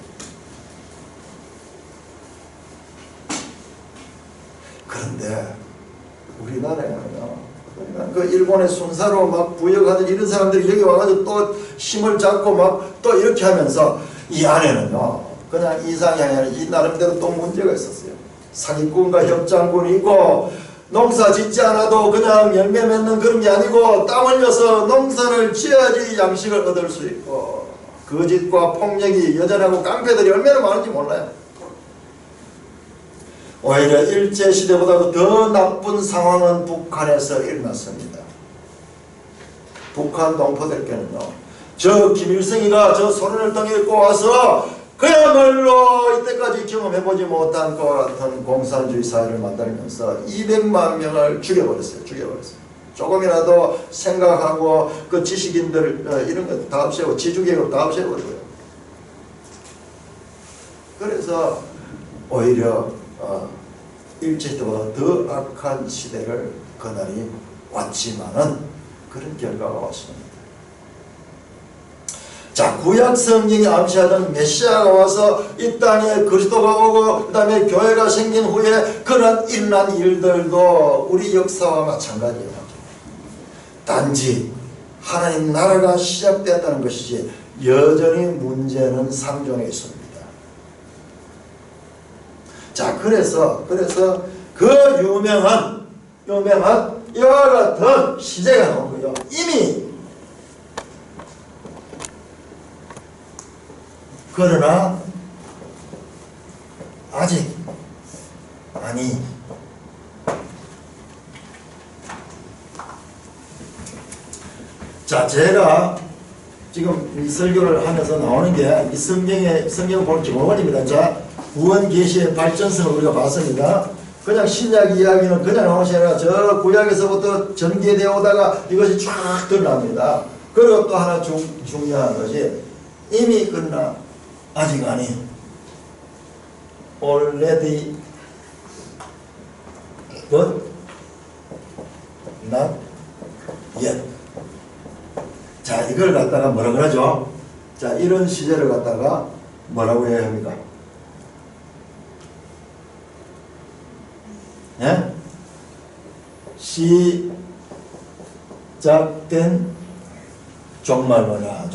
그런데 우리나라에는요, 그 일본의 순사로 막 부역하던 이런 사람들이 여기 와가지고 또 힘을 잡고 막 또 이렇게 하면서 이 안에는요, 그냥 이상이 아니라 이 나름대로 또 문제가 있었어요. 사기꾼과 협장군이 있고, 농사 짓지 않아도 그냥 열매 맺는 그런 게 아니고 땅 흘려서 농사를 지어야지 양식을 얻을 수 있고, 거짓과 폭력이 여전하고 깡패들이 얼마나 많은지 몰라요. 오히려 일제시대보다도 더 나쁜 상황은 북한에서 일어났습니다. 북한 동포들께는요, 저 김일성이가 저 소련을 등에 입고 와서 그야말로 이때까지 경험해보지 못한 그와 같은 공산주의 사회를 만들면서 200만 명을 죽여버렸어요. 조금이라도 생각하고 그 지식인들 이런 거 다 없애고 지주계급 다 없애버려요. 그래서 오히려 일제시대보다 더 악한 시대를 그날이 왔지만은 그런 결과가 왔습니다. 자, 구약 성경이 암시하던 메시아가 와서 이 땅에 그리스도가 오고 그 다음에 교회가 생긴 후에 그런 일어난 일들도 우리 역사와 마찬가지예요. 단지 하나님 나라가 시작되었다는 것이지 여전히 문제는 상존해 있습니다. 자, 그래서 그 유명한 이와 같은 시제가 나오고요. 이미 그러나 아직 아니 자, 제가 지금 이 설교를 하면서 나오는 게 이 성경 볼 기본입니다. 자, 구원 계시의 발전성을 우리가 봤습니다. 그냥 신약 이야기는 그냥 나오는 게 아니라 저 구약에서부터 전개되어 오다가 이것이 쫙 드러납니다. 그리고 또 하나 중요한 것이 이미 끝나 아직 아니 already but not yet. 자, 이걸 갖다가 뭐라 그러죠? 자, 이런 시제를 갖다가 뭐라고 해야 합니까? 예? 시작된 종말론이야.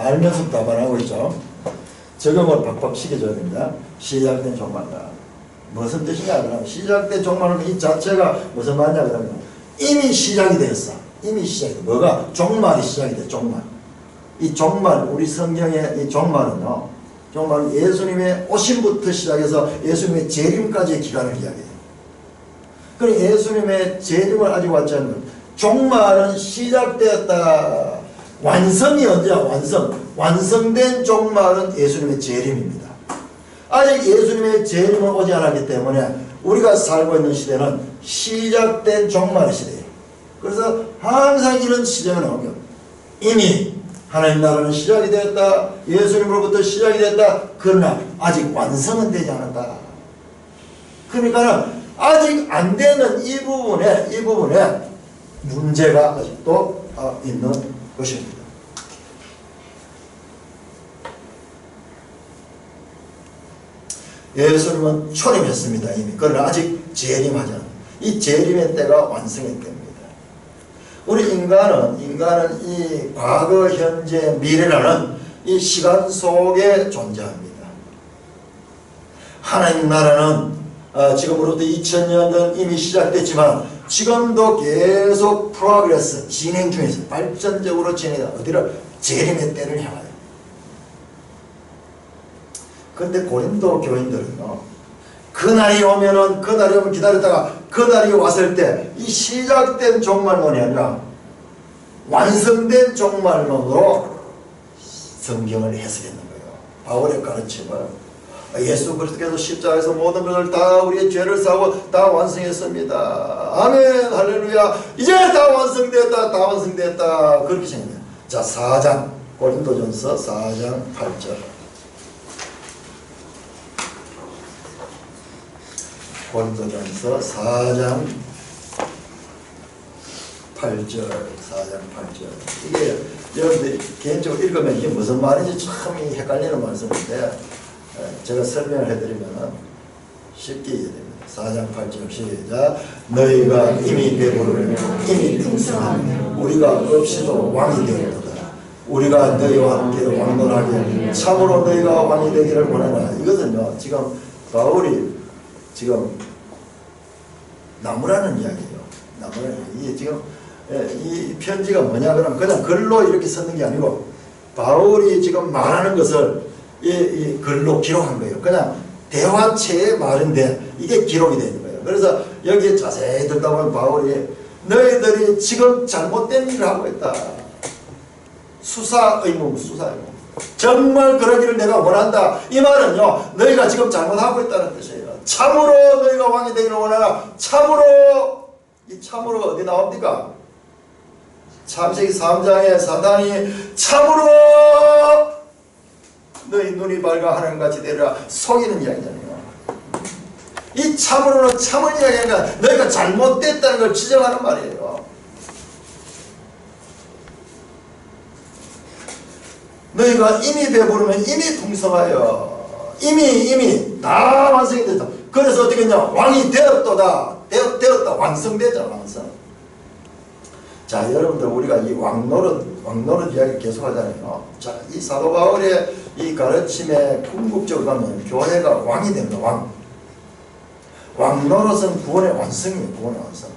알면서 답안하고 있죠. 적용을 박박 시켜줘야 됩니다. 시작된 종말론. 무슨 뜻이냐 그러면 시작된 종말론 이 자체가 무슨 말이냐 그러면 이미 시작이 됐어. 이미 시작이 돼. 뭐가? 종말이 시작이 돼. 종말. 이 종말, 우리 성경의 이 종말은요, 종말은 예수님의 오심부터 시작해서 예수님의 재림까지의 기간을 이야기해요. 그러니 예수님의 재림을 아직 왔지 않는 종말은 시작되었다. 완성이 언제야? 완성된 종말은 예수님의 재림입니다. 아직 예수님의 재림은 오지 않았기 때문에 우리가 살고 있는 시대는 시작된 종말의 시대예요. 그래서 항상 이런 시대가 나오면 이미 하나님 나라는 시작이 되었다. 예수님으로부터 시작이 됐다. 그러나 아직 완성은 되지 않았다. 그러니까는 아직 안 되는 이 부분에 문제가 아직도 있는 것입니다. 예수님은 초림했습니다 이미. 그러나 아직 재림하지 않았다. 이 재림의 때가 완성이 됩니다. 우리 인간은 이 과거, 현재, 미래라는 이 시간 속에 존재합니다. 하나님 나라는 지금으로부터 2000년 전 이미 시작됐지만 지금도 계속 프로그레스 진행 중에서 발전적으로 진행해 어디로 재림의 때를 향하여. 그런데 고린도 교인들은요, 그날이 오면 기다렸다가 그날이 왔을 때 이 시작된 종말론이 아니라 완성된 종말론으로 성경을 해석했는 거예요. 바울의 가르침을 예수 그리스도께서 십자가에서 모든 것을 다 우리의 죄를 사고 다 완성했습니다. 아멘 할렐루야. 이제 다 완성됐다. 다 완성됐다. 그렇게 생각해요. 자, 4장 고린도전서 4장 8절. 고린도전서 4장 8절, 4장 8절. 이게 여러분들 개인적으로 읽으면 이게 무슨 말인지 참 헷갈리는 말씀인데 제가 설명을 해드리면 쉽게 이해됩니다. 4장 8절 시작. 너희가 이미 배부르며 이미 풍성하며 우리가 없이도 왕이 되었도다. 우리가 너희와 함께 왕노하게 참으로 너희가 왕이 되기를 원하라. 이것은요, 지금 바울이 지금 나무라는 이야기예요. 나무라는 이야기. 이게 지금 이 편지가 뭐냐 그러면 그냥 글로 이렇게 쓰는 게 아니고 바울이 지금 말하는 것을 이 글로 기록한 거예요. 그냥 대화체의 말인데 이게 기록이 되는 거예요. 그래서 여기에 자세히 듣다 보면 바울이 너희들이 지금 잘못된 일을 하고 있다. 수사 의무. 정말 그러기를 내가 원한다. 이 말은요, 너희가 지금 잘못하고 있다는 뜻이에요. 참으로 너희가 왕이 되기를 원하라. 참으로, 이 참으로 어디 나옵니까? 창세기 3장에 사단이 참으로 너희 눈이 밝아 하나님같이 되리라 속이는 이야기잖아요. 이 참으로는 참을 이야기가 너희가 잘못됐다는 걸 지적하는 말이에요. 너희가 이미 배부르면 이미 풍성하여 이미 다 완성이 됐다. 그래서 어떻게 했냐? 왕이 되었다. 완성되잖아. 완성. 자, 여러분들 우리가 이 왕노릇 이야기 계속 하잖아요. 자, 이 사도 바울의 이 가르침에 궁극적으로 가면 교회가 왕이 됩니다. 왕노릇은 구원의 완성이에요. 구원의 완성.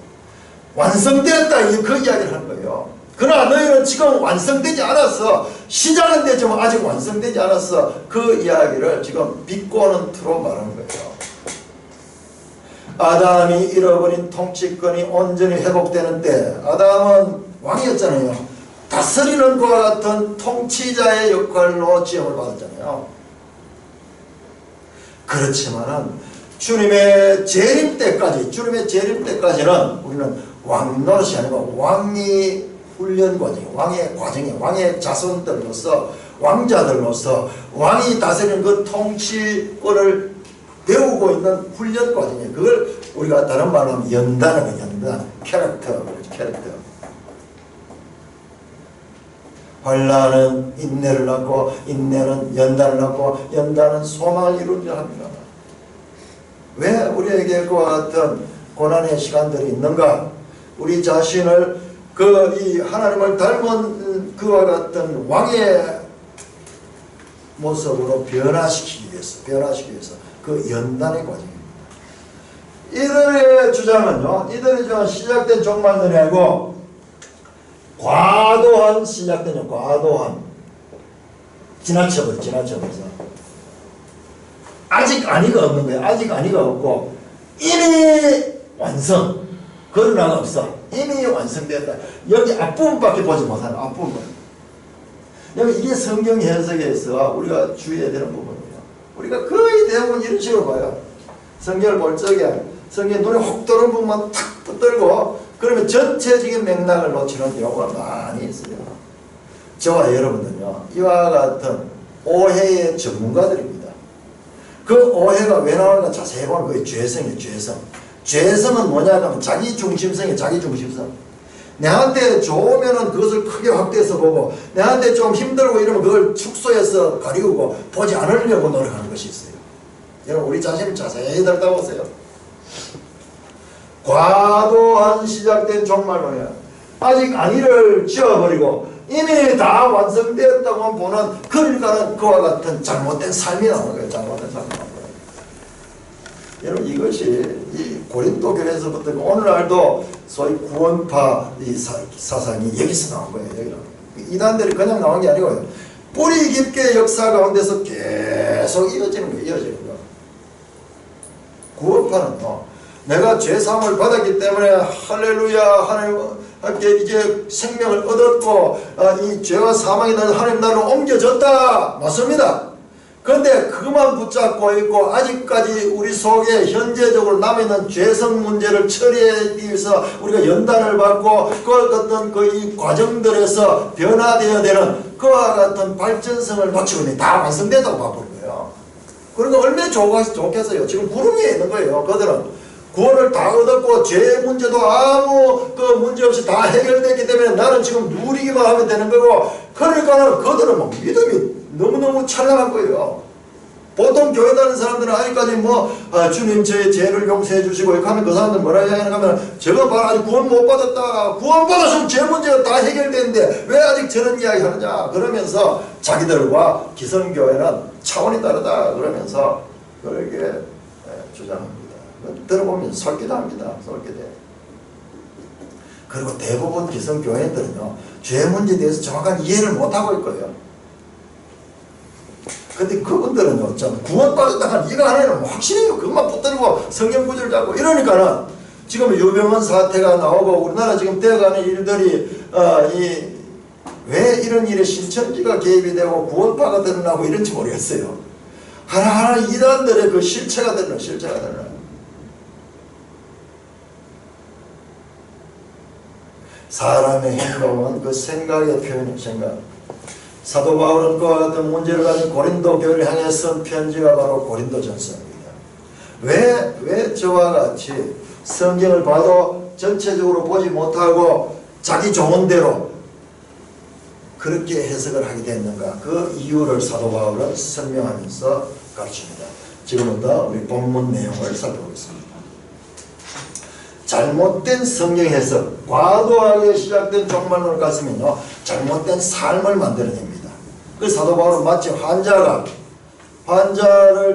완성되었다. 그 이야기를 하는 거예요. 그러나 너희는 지금 완성되지 않았어. 시작은 되지만 아직 완성되지 않았어. 그 이야기를 지금 비꼬는 투로 말하는 거예요. 아담이 잃어버린 통치권이 온전히 회복되는 때 아담은 왕이었잖아요. 다스리는 것과 같은 통치자의 역할로 지음을 받았잖아요. 그렇지만은 주님의 재림 때까지는 우리는 왕노릇이 아니고 왕이 훈련 과정, 왕의 자손들로서 왕자들로서 왕이 다스리는 그 통치권을 배우고 있는 훈련 과정이에요. 그걸 우리가 다른 말로 하면 연단하는 연단, 캐릭터. 환난은 인내를 낳고 인내는 연단을 낳고 연단은 소망을 이루려 합니다. 왜 우리에게 그와 같은 고난의 시간들이 있는가? 우리 자신을 이 하나님을 닮은 그와 같은 왕의 모습으로 변화시키기 위해서 그 연단의 과정입니다. 이들의 주장은 시작된 종말론이 아니고 과도한 지나쳐버려서 아직 아니가 없는 거예요. 아직 아니가 없고 이미 완성. 그러나 없어. 이미 완성되었다. 여기 앞부분밖에 보지 못하는 앞부분. 여기 이게 성경 해석에서 우리가 주의해야 되는 부분이에요. 우리가 거의 대부분 이런 식으로 봐요. 성경을 볼 적에 성경 눈에 혹 들어오는 부분만 탁 붙들고 그러면 전체적인 맥락을 놓치는 경우가 많이 있어요. 저와 여러분들은요, 이와 같은 오해의 전문가들입니다. 그 오해가 왜 나오는가 자세히 보면 그게 죄성이에요. 죄성은 뭐냐 하면 자기중심성이에요. 자기중심성. 내한테 좋으면은 그것을 크게 확대해서 보고, 내한테 좀 힘들고 이러면 그걸 축소해서 가리우고 보지 않으려고 노력하는 것이 있어요. 여러분, 우리 자신을 자세히 들여다보세요. 과도한 시작된 종말론이야. 아직 안위를 지어버리고 이미 다 완성되었다고 보는, 그러니까는 그와 같은 잘못된 삶이 나오는 거예요. 잘못된 삶이 나오는 거예요. 여러분, 이것이 이 고린도 교회에서부터 오늘날도 소위 구원파 이 사상이 여기서 나온 거예요. 여기로. 이단들이 그냥 나온 게 아니고요. 뿌리 깊게 역사 가운데서 계속 이어지는 거예요. 이어지는 거예요. 구원파는요, 내가 죄사함을 받았기 때문에 할렐루야, 하나님 함께 이제 생명을 얻었고, 이 죄와 사망이 나는 하나님 나라로 옮겨졌다. 맞습니다. 그런데 그것만 붙잡고 있고, 아직까지 우리 속에 현재적으로 남아있는 죄성 문제를 처리하기 위해서 우리가 연단을 받고, 그 어떤 이 과정들에서 변화되어야 되는 그와 같은 발전성을 놓치고 있는, 다 완성된다고 봐버린 거예요. 그러니까 얼마나 좋겠어요. 지금 구름 위에 있는 거예요. 그들은 구원을 다 얻었고 죄의 문제도 아무 그 문제 없이 다 해결됐기 때문에 나는 지금 누리기만 하면 되는 거고, 그러니까는 그들은 뭐 믿음이 너무너무 찬란한 거예요. 보통 교회 다니는 사람들은 아직까지 주님 제 죄를 용서해 주시고 이렇게 하면 그 사람들 뭐라 하냐면, 저거 봐라, 아직 구원 못 받았다. 구원 받았으면 죄 문제가 다 해결되는데 왜 아직 저런 이야기 하느냐 그러면서 자기들과 기성교회는 차원이 다르다 그러면서 그렇게 주장합니다. 들어보면 설기도 합니다. 설기도. 그리고 대부분 기성교회들은요, 죄 문제에 대해서 정확한 이해를 못하고 있고요. 근데 그분들은요, 좀 구원받았다가 이거 하나는 확실해요. 그것만 붙들고 성경 구절 잡고 이러니까는 지금 유병헌 사태가 나오고 우리나라 지금 되어가는 일들이 왜 이런 일에 신천지가 개입이 되고 구원파가 드러나고 이런지 모르겠어요. 하나하나 이단들의 그 실체가 드러나. 사람의 행동은 그 생각의 표현이에요. 생각. 사도 바울은 그와 같은 문제를 가진 고린도 교회를 향해 쓴 편지가 바로 고린도전서입니다. 왜 저와 같이 성경을 봐도 전체적으로 보지 못하고 자기 좋은 대로 그렇게 해석을 하게 됐는가, 그 이유를 사도 바울은 설명하면서 가르칩니다. 지금부터 우리 본문 내용을 살펴보겠습니다. 잘못된 성경 해석, 과도하게 시작된 종말론을 가지면요, 잘못된 삶을 만들어냅니다. 그 사도 바울은 마치 환자를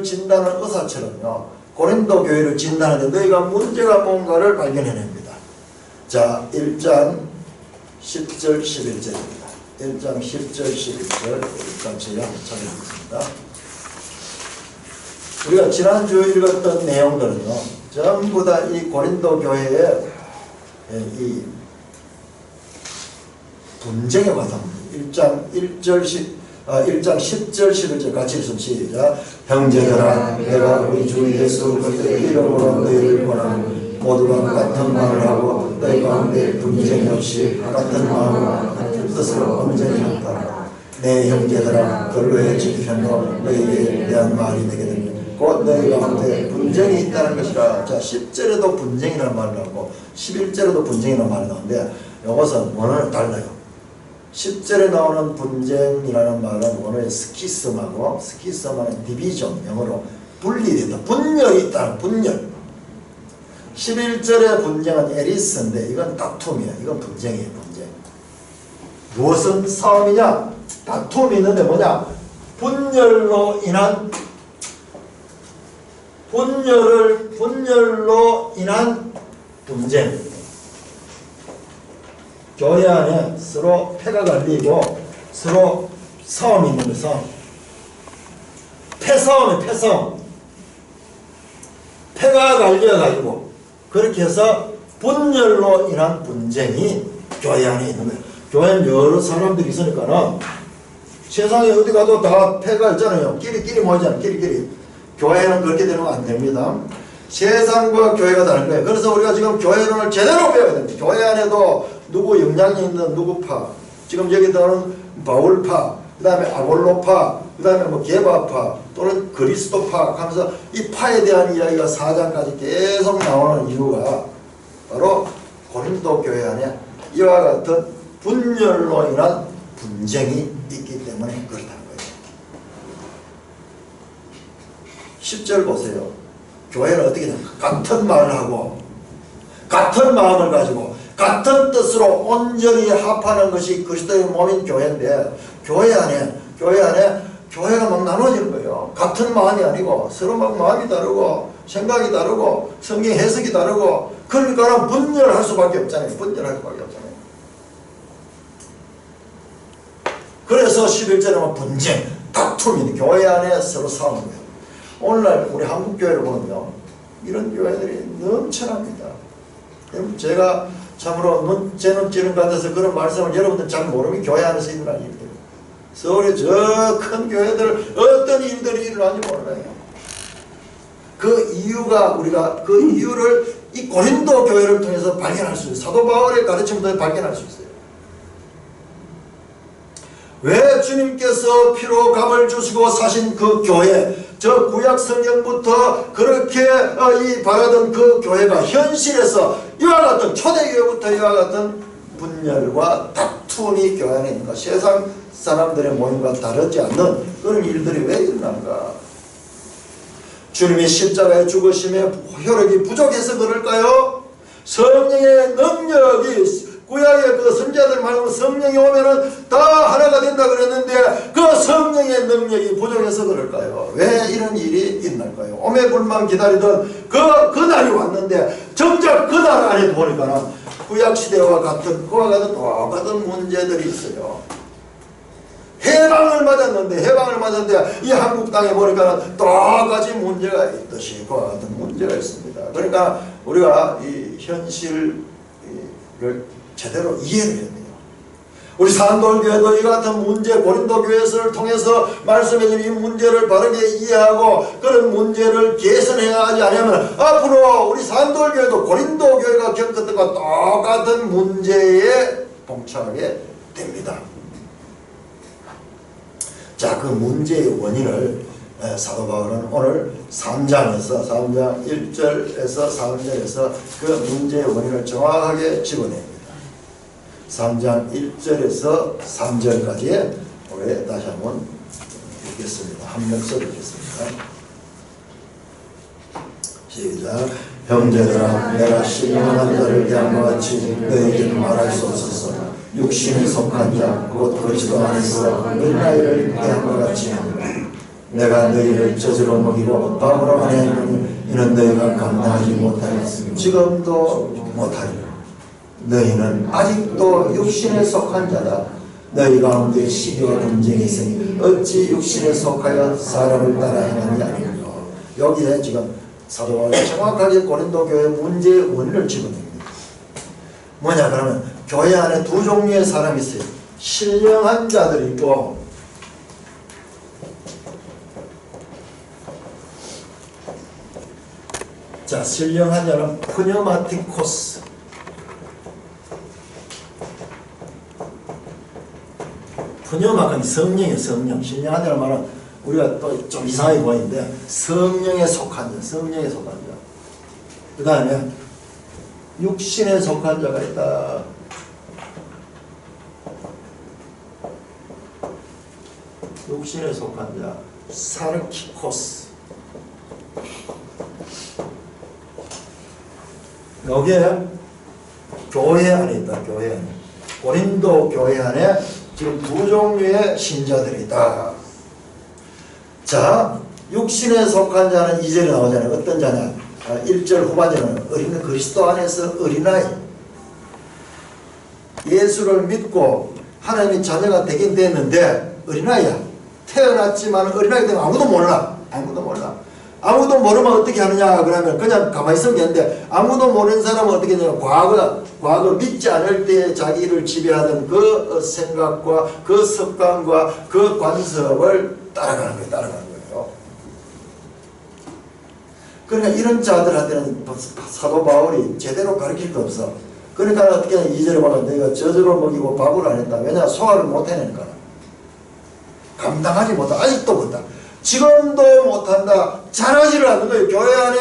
진단하는 의사처럼요, 고린도 교회를 진단하는데 너희가 문제가 뭔가를 발견해냅니다. 자, 1장 10절 11절입니다. 1장 10절 11절 같이 한번 찾아보겠습니다. 우리가 지난주 읽었던 내용들은요, 전부 다 이 고린도 교회의 이 분쟁에 관합니다. 1장 10절 11절 같이 읽으면 시작. 형제들아, 내가 우리 주 예수 그리스도의 이름으로 너희를 권하노니 모두가 같은 말을 하고 너희 가운데 분쟁이 없이 같은 마음과 같은 뜻으로 온전히 한다. 내 형제들아, 근로의 지편으로 너희에 대한 말이 되게 됩니다. 곧 너희 가운데 분쟁이 있다는 것이라. 자, 10절에도 분쟁이라는 말을 하고 11절에도 분쟁이라는 말이 나오는데 이것은 원어는 달라요. 10절에 나오는 분쟁이라는 말은 원어의 스키스마고, 스키스마는 디비전, 영어로 분리된다. 분열이 있다는 분열. 11절의 분쟁은 에리스인데 이건 다툼이야. 이건 분쟁이에요. 분쟁. 무엇은 싸움이냐? 다툼이 있는데 뭐냐? 분열로 인한 분쟁. 교회 안에 서로 패가 갈리고 서로 싸움이 있는 것은 패싸움이에요. 패싸움. 패가 갈려가지고 그렇게 해서 분열로 인한 분쟁이 교회 안에 있는 거예요. 교회는 여러 사람들이 있으니까는 세상에 어디 가도 다 패가 있잖아요. 끼리끼리 모이잖아요. 끼리끼리. 교회는 그렇게 되는 거 안 됩니다. 세상과 교회가 다른 거예요. 그래서 우리가 지금 교회론을 제대로 배워야 됩니다. 교회 안에도 누구 영향이 있는 누구 파, 지금 여기 나오는 바울파, 그 다음에 아볼로파, 그 다음에 뭐 게바파 또는 그리스도파 하면서 이 파에 대한 이야기가 4장까지 계속 나오는 이유가 바로 고린도 교회 안에 이와 같은 분열로 인한 분쟁이 있기 때문에 그렇다는 거예요. 10절 보세요. 교회는 어떻게 됩니까? 같은 말을 하고 같은 마음을 가지고 같은 뜻으로 온전히 합하는 것이 그리스도의 몸인 교회인데 교회 안에 교회가 막 나눠지는 거예요. 같은 마음이 아니고 서로 막 마음이 다르고 생각이 다르고 성경 해석이 다르고 그러니까 분열할 수밖에 없잖아요. 분열할 수밖에 없잖아요. 그래서 11절에 분쟁, 다툼이 교회 안에 서로 싸우는 거예요. 오늘날 우리 한국 교회를 보면요, 이런 교회들이 넘쳐납니다. 제가 참으로 제 눈찌른 것 같아서 그런 말씀을 여러분들 잘 모르면 교회 안에서 일어난 일들, 서울의 저 큰 교회들 어떤 일들이 일어나는지 몰라요. 그 이유가 우리가 그 이유를 이 고린도 교회를 통해서 발견할 수 있어요. 사도 바울의 가르침을 통해 발견할 수 있어요. 왜 주님께서 피로 값을 주시고 사신 그 교회, 저 구약 성경부터 그렇게 바라던 그 교회가 현실에서 이와 같은 초대교회부터 이와 같은 분열과 다툼이 교회 안에 있는가? 세상 사람들의 모임과 다르지 않는 그런 일들이 왜 일어난가? 주님이 십자가에 죽으심에 효력이 부족해서 그럴까요? 성령의 능력이 구약의 그 선지자들 말고 성령이 오면은 다 하나가 된다 그랬는데 그 성령의 능력이 부족해서 그럴까요? 왜 이런 일이 있날까요? 오매불만 기다리던 그 날이 왔는데 정작 그 날 안에 보니까는 구약 시대와 같은 그와 같은 똑같은 문제들이 있어요. 해방을 맞았는데 이 한국 땅에 보니까는 똑같이 문제가 있듯이 그와 같은 문제가 있습니다. 그러니까 우리가 이 현실을 제대로 이해를 해야 돼요. 우리 산돌교회도 이 같은 문제, 고린도 교회를 통해서 말씀해준 이 문제를 바르게 이해하고 그런 문제를 개선해 가지 않으면 앞으로 우리 산돌교회도 고린도 교회가 겪었던 것과 똑같은 문제에 봉착하게 됩니다. 자, 그 문제의 원인을 사도 바울은 오늘 3장 1절에서 3절에서 그 문제의 원인을 정확하게 집어냅니다. 3장 1절에서 3절까지 우리 다시 한번 읽겠습니다. 한 목소리 읽겠습니다. 시작. 형제들아, 내가 신령한 자를 대함과 같이 너희에게 말할 수 없어서 육신에 속한 자 곧 그리스도 안에서 어린아이를 대함과 같이 하노라. 내가 너희를 저주로 먹이고 밥으로 하나니 이는 너희가 감당하지 못하였으며 지금도 못하리라. 너희는 아직도 육신에 속한 자다. 너희 가운데 시기와 분쟁이 있으니 어찌 육신에 속하여 사람을 따라 행하느냐 아니냐. 여기에 지금 사도 바울이 정확하게 고린도 교회 문제의 원인을 집어냅니다. 뭐냐 그러면 교회 안에 두 종류의 사람이 있어요. 신령한 자들이 있고 자, 신령한 자는 푸뉴마티코스, 푸뉴마는 성령의 성령, 신령한 자는 말은 우리가 또 좀 이상하게 보이는데 성령에 속한 자, 성령에 속한 자. 그 다음에 육신에 속한 자가 있다. 육신에 속한 자, 사르키코스. 여기에 교회 안에 있다. 교회 안에. 고린도 교회 안에 지금 두 종류의 신자들이 있다. 자, 육신에 속한 자는 2절에 나오잖아요. 어떤 자냐? 1절 후반절은 어린 그리스도 안에서 어린아이. 예수를 믿고 하나님의 자녀가 되긴 됐는데 어린아이야. 태어났지만 어린아이 때문에 아무도 몰라. 아무도 모르면 어떻게 하느냐 그러면 그냥 가만히 있으면 되는데 아무도 모르는 사람은 어떻게 하냐면 과거 믿지 않을 때 자기를 지배하던 그 생각과 그 습관과 그 관습을 따라가는 거예요. 그러니까 이런 자들한테는 사도 바울이 제대로 가르칠 거 없어. 그러니까 어떻게 2절에 보면 내가 저주로 먹이고 밥을 안 했다. 왜냐? 소화를 못 해내니까. 감당하지 못한다. 아직도 못한다. 지금도 못한다. 잘하지를 않는 거예요. 교회 안에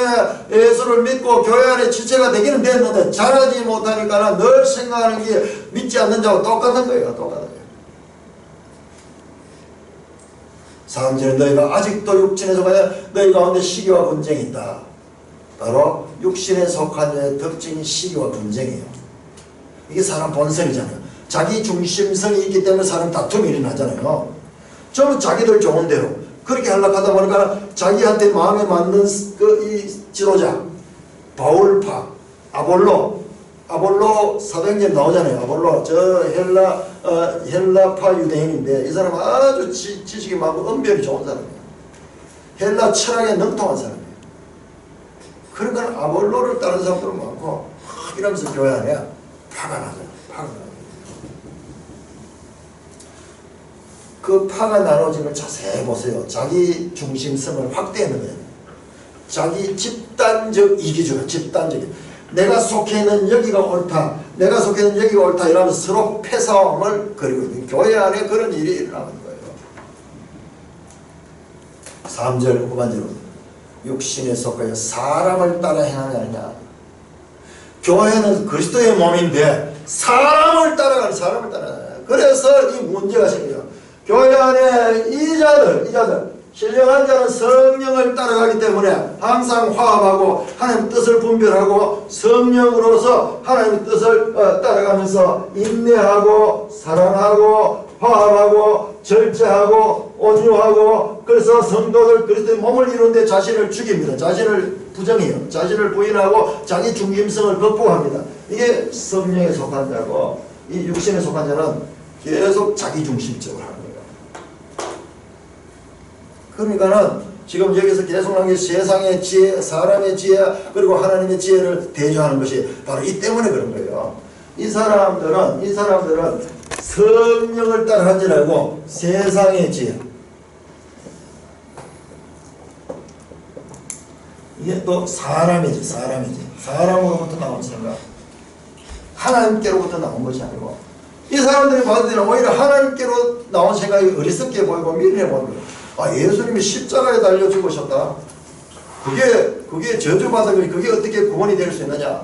예수를 믿고 교회 안에 지체가 되기는 됐는데 잘하지 못하니까 늘 생각하는 게 믿지 않는 자와 똑같은 거예요. 똑같은 거예요. 3절에 너희가 아직도 육신에 속하여 너희 가운데 시기와 분쟁이 있다. 바로 육신에 속한 자의 특징이 시기와 분쟁이에요. 이게 사람 본성이잖아요. 자기 중심성이 있기 때문에 사람 다툼이 일어나잖아요. 저는 자기들 좋은 대로 그렇게 하려고 하다 보니까 자기한테 마음에 맞는 이 지도자 바울파 아볼로 사도행전 나오잖아요. 아볼로 저 헬라파 유대인인데 이 사람 아주 지식이 많고 언변이 좋은 사람이에요. 헬라 철학에 능통한 사람이에요. 그러니까 아볼로를 따르는 사람들은 많고 이러면서 교회 안에 파가 나잖아요. 파가 나요. 그 파가 나눠진 걸 자세히 보세요. 자기 중심성을 확대하는 거예요. 자기 집단적 이기주의, 집단적인. 내가 속해 있는 여기가 옳다. 내가 속해 있는 여기가 옳다. 이러면서 서로 패싸움을 그리고 있는 교회 안에 그런 일이 일어나는 거예요. 3절 후반절로 육신에 속하여 사람을 따라 행하냐 아니냐. 교회는 그리스도의 몸인데 사람을 따라가는. 그래서 이 문제가 생겨요. 교회 안에 이 자들 신령한 자는 성령을 따라가기 때문에 항상 화합하고 하나님 뜻을 분별하고 성령으로서 하나님 뜻을 따라가면서 인내하고 사랑하고 화합하고 절제하고 온유하고 그래서 성도들 그리스도의 몸을 이루는데 자신을 죽입니다. 자신을 부정해요. 자신을 부인하고 자기 중심성을 극복합니다. 이게 성령에 속한 자고 이 육신에 속한 자는 계속 자기 중심적으로 하는 거예요. 그러니까는 지금 여기서 계속 나온 게 세상의 지혜, 사람의 지혜, 그리고 하나님의 지혜를 대조하는 것이 바로 이 때문에 그런 거예요. 이 사람들은 성령을 따라하지 말고 세상의 지혜. 이게 또 사람의 지혜. 사람으로부터 나온 생각. 하나님께로부터 나온 것이 아니고 이 사람들이 받을 때는 오히려 하나님께로 나온 생각이 어리석게 보이고 미련해 보이는 거예요. 아, 예수님이 십자가에 달려 죽으셨다. 그게 저주받은 거니 그게 어떻게 구원이 될 수 있느냐.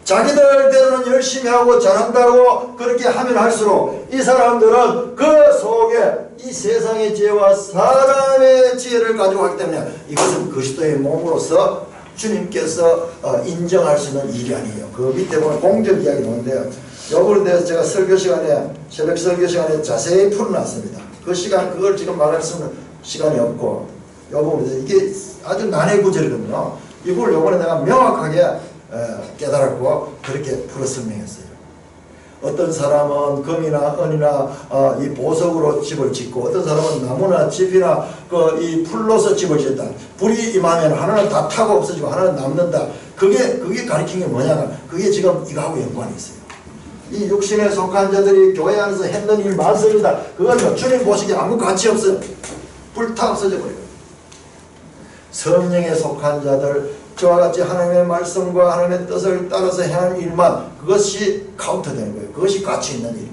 자기들대로는 열심히 하고 잘한다고 그렇게 하면 할수록 이 사람들은 그 속에 이 세상의 지혜와 사람의 지혜를 가지고 하기 때문에 이것은 그리스도의 몸으로서 주님께서 인정할 수 있는 일이 아니에요. 그 밑에 보면 공적 이야기 나오는데요. 요거에 대해서 제가 설교 시간에, 새벽 설교 시간에 자세히 풀어놨습니다. 그 시간, 그걸 지금 말할 수 있는 시간이 없고, 요 부분에서 이게 아주 난해 구절이거든요. 이걸 요번에 내가 명확하게 깨달았고, 그렇게 풀어 설명했어요. 어떤 사람은 금이나 은이나 이 보석으로 집을 짓고, 어떤 사람은 나무나 짚이나 이 풀로서 집을 짓다. 불이 임하면 하나는 다 타고 없어지고 하나는 남는다. 그게 가리킨 게 뭐냐면, 그게 지금 이거하고 연관이 있어요. 이 육신에 속한 자들이 교회 안에서 했는 일 많습니다. 그건 주님 보시기에 아무 가치 없어요. 불타 없어져 버려요. 성령에 속한 자들, 저와 같이 하나님의 말씀과 하나님의 뜻을 따라서 행하는 일만 그것이 카운터되는 거예요. 그것이 가치 있는 일인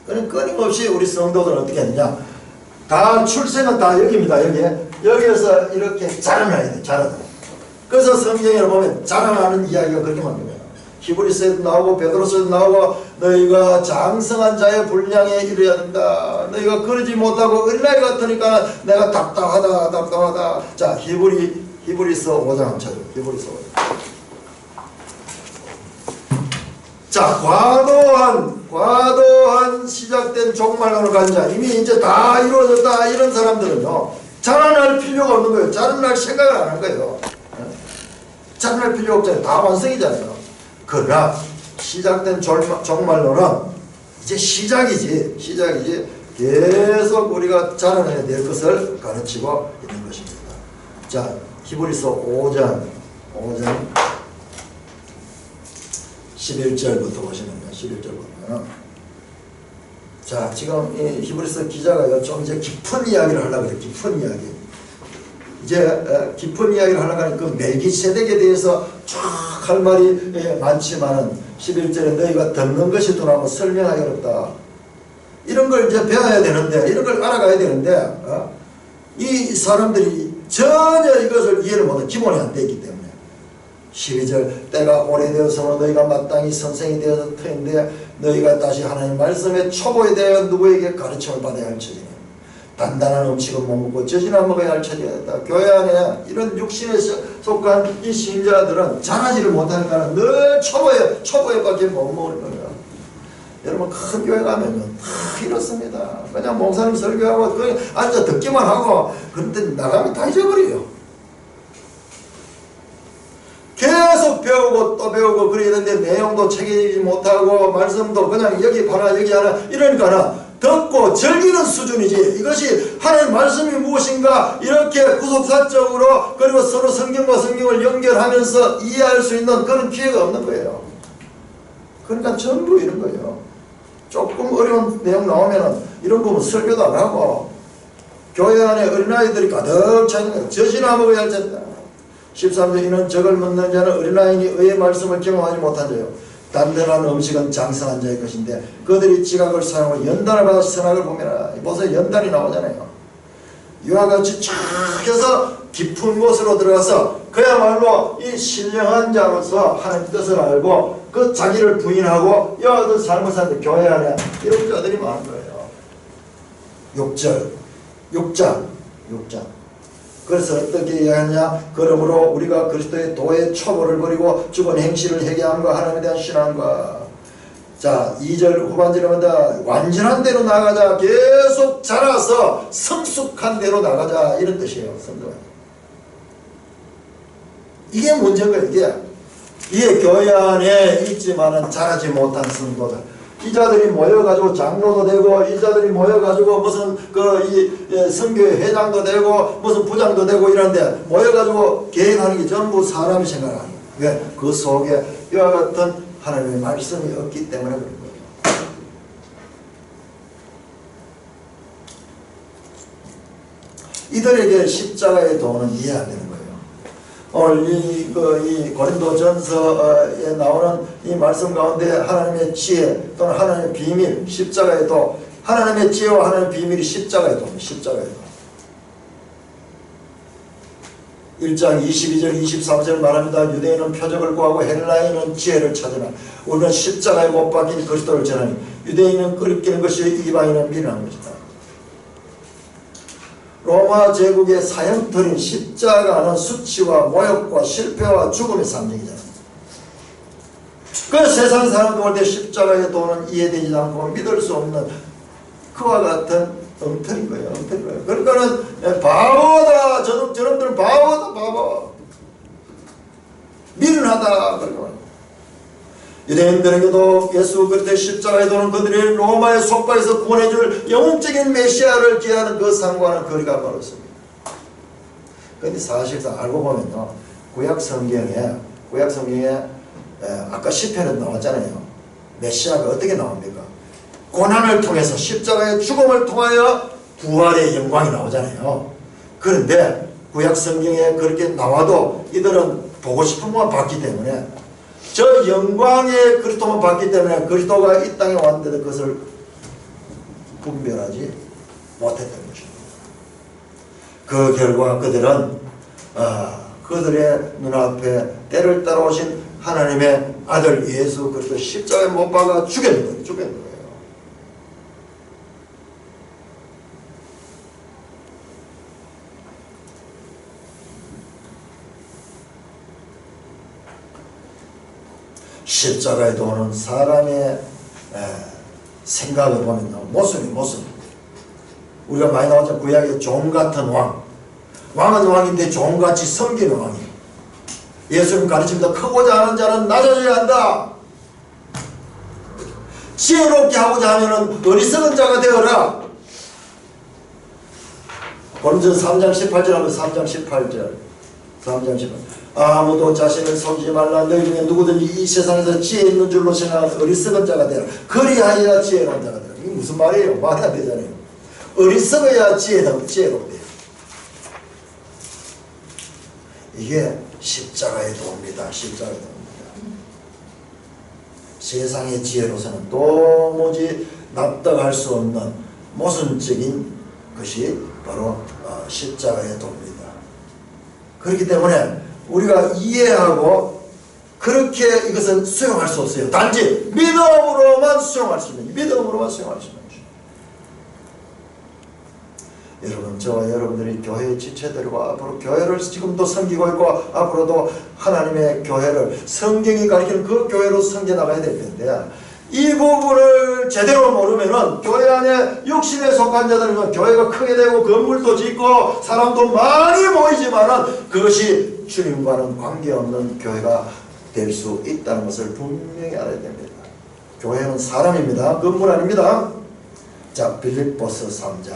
거예요. 끊임없이 우리 성도들은 어떻게 했느냐. 다 출생은 다 여기입니다. 여기에서 이렇게 자라나야 돼. 자라나. 그래서 성경에 보면 자라나는 이야기가 그렇게 많습니다. 히브리서에도 나오고 베드로서에도 나오고 너희가 장성한 자의 분량에 이르야 된다. 너희가 그러지 못하고 어린아이 같으니까 내가 답답하다. 자, 히브리서 5장 한번 찾아요. 히브리서 5장. 자, 과도한 시작된 종말론을 가진 자, 이미 이제 다 이루어졌다 이런 사람들은요 자라날 필요가 없는 거예요. 자라날 생각을 안 할 거예요. 자라날 필요 없잖아요. 다 완성이잖아요. 그러나 시작된 종말론은 이제 시작이지 계속 우리가 자라나야 될 것을 가르치고 있는 것입니다. 자, 히브리서 5장 11절부터 보시면요. 11절부터. 자, 지금 이 히브리서 기자가요, 좀 이제 깊은 이야기를 하려고 그래요. 깊은 이야기. 이제 깊은 이야기를 하려고 하는 그 멜기세덱에 대해서 쫙 할 말이 많지만은 11절에 너희가 듣는 것이 도나무 설명하기 어렵다. 이런 걸 이제 배워야 되는데, 이런 걸 알아가야 되는데, 이 사람들이 전혀 이것을 이해를 못해. 기본이 안 돼 있기 때문에. 12절 때가 오래되어서 너희가 마땅히 선생이 되어서 터인데 너희가 다시 하나님 말씀의 초보에 대하여 누구에게 가르침을 받아야 할 처지니 단단한 음식은 못 먹고 젖이나 먹어야 할 처지였다. 교회 안에 이런 육신에 속한 이 신자들은 잘하지를 못하니까 늘 초보에밖에 못 먹는 거야. 여러분 큰 교회 가면은 다 이렇습니다. 그냥 목사님 설교하고 그냥 앉아 듣기만 하고 그런데 나가면 다 잊어버려요. 계속 배우고 또 배우고 그러는데 내용도 책임지지 못하고 말씀도 그냥 여기 봐라 여기 하나 이러니까는 듣고 즐기는 수준이지 이것이 하나님 말씀이 무엇인가 이렇게 구속사적으로 그리고 서로 성경과 성경을 연결하면서 이해할 수 있는 그런 기회가 없는 거예요. 그러니까 전부 이런 거예요. 조금 어려운 내용 나오면은 이런 거면 설교도 안 하고 교회 안에 어린아이들이 가득 차는 거예요. 젖이나 먹어야 할 텐데 13절 이는 적을 먹는 자는 어린아이니 의의 말씀을 경험하지 못한 자요 단단한 음식은 장성한 자의 것인데 그들이 지각을 사용하고 연단을 받아 선악을 보면 벌써 연단이 나오잖아요. 이와 같이 쫙 해서 깊은 곳으로 들어가서 그야말로 이 신령한 자로서 하나님 뜻을 알고 그 자기를 부인하고 여하튼 삶을 사는데 교회 안에 이런 자들이 많은 거예요. 6장 그래서 어떻게 이야기하냐 그러므로 우리가 그리스도의 도의 초보를 버리고 죽은 행실을 회개함과 하나님에 대한 신앙과 자 2절 후반절에 보면 완전한 대로 나가자 계속 자라서 성숙한 대로 나가자 이런 뜻이에요. 성도. 이게 문제인 거예요. 이게 교회 안에 있지만은 자라지 못한 성도들 이 자들이 모여가지고 장로도 되고 이 자들이 모여가지고 무슨 이 선교회 회장도 되고 무슨 부장도 되고 이런데 모여가지고 계획하는 게 전부 사람이 생각하는 거예요. 왜? 그 속에 이와 같은 하나님의 말씀이 없기 때문에 그런 거예요. 이들에게 십자가의 도는 이해 안 되는 거예요. 오늘 이 고린도전서에 나오는 이 말씀 가운데 하나님의 지혜 또는 하나님의 비밀 십자가의 도 하나님의 지혜와 하나님의 비밀이 십자가의 도입니다. 십자가의 도 1장 22절 23절 말합니다. 유대인은 표적을 구하고 헬라인은 지혜를 찾으나 우리는 십자가에 못 박힌 그리스도를 전하니 유대인은 끓이는 것이 이방인은 미련한 것이다. 로마 제국의 사형터인 십자가는 수치와 모욕과 실패와 죽음의 상징이잖아요. 그 세상 사람들 볼 때 십자가의 도는 이해되지 않고 믿을 수 없는 그와 같은 엉터리인 거예요. 그러니까는 바보다 저놈들은 바보다 바보 미련하다 그러고 유대인들에게도 예수 그리스도의 십자가의 도는 그들이 로마의 속박에서 구원해줄 영적인 메시아를 기하는 그 상과는 거리가 멀었습니다. 그런데 사실상 알고 보면요 구약 성경에 아까 시편에도 나왔잖아요. 메시아가 어떻게 나옵니까? 고난을 통해서 십자가의 죽음을 통하여 부활의 영광이 나오잖아요. 그런데 구약 성경에 그렇게 나와도 이들은 보고 싶은 것만 봤기 때문에 저 영광의 그리스도만 봤기 때문에 그리스도가 이 땅에 왔는데도 그것을 분별하지 못했던 것입니다. 그 결과 그들은 그들의 눈앞에 때를 따라오신 하나님의 아들 예수 그리스도 십자가에 못 박아 죽였는 거예요. 십자가에 도는 사람의 생각을 보면 모습 우리가 많이 나왔죠. 구약의 종같은 왕은 왕인데 종같이 섬기는 왕이에요. 예수님 가르칩니다. 크고자 하는 자는 낮아져야 한다. 지혜롭게 하고자 하면 어리석은 자가 되어라. 고린도전서 3장 18절 하면 3장 18절 아무도 자신을 속이지 말라. 너희 중에 누구든지 이 세상에서 지혜 있는 줄로 생각하는 어리석은 자가 되라. 그리하여야 지혜로운 자가 되라. 이게 무슨 말이에요? 말이 안 되잖아요. 어리석어야 지혜롭대요. 이게 십자가의 도입니다. 십자가의 도입니다. 세상의 지혜로서는 도무지 납득할 수 없는 모순적인 것이 바로 십자가의 도입니다. 그렇기 때문에 우리가 이해하고 그렇게 이것을 수용할 수 없어요. 단지 믿음으로만 수용할 수 있는, 믿음으로만 수용할 수 있는 것입니다. 여러분, 저와 여러분들이 교회의 지체들과 앞으로 교회를 지금도 섬기고 있고 앞으로도 하나님의 교회를 성경이 가리키는 그 교회로 섬겨나가야 될 텐데, 이 부분을 제대로 모르면은 교회 안에 육신에 속한 자들은 교회가 크게 되고 건물도 짓고 사람도 많이 모이지만은 그것이 주님과는 관계없는 교회가 될 수 있다는 것을 분명히 알아야 됩니다. 교회는 사람입니다. 건물 아닙니다. 자, 빌립보서 3장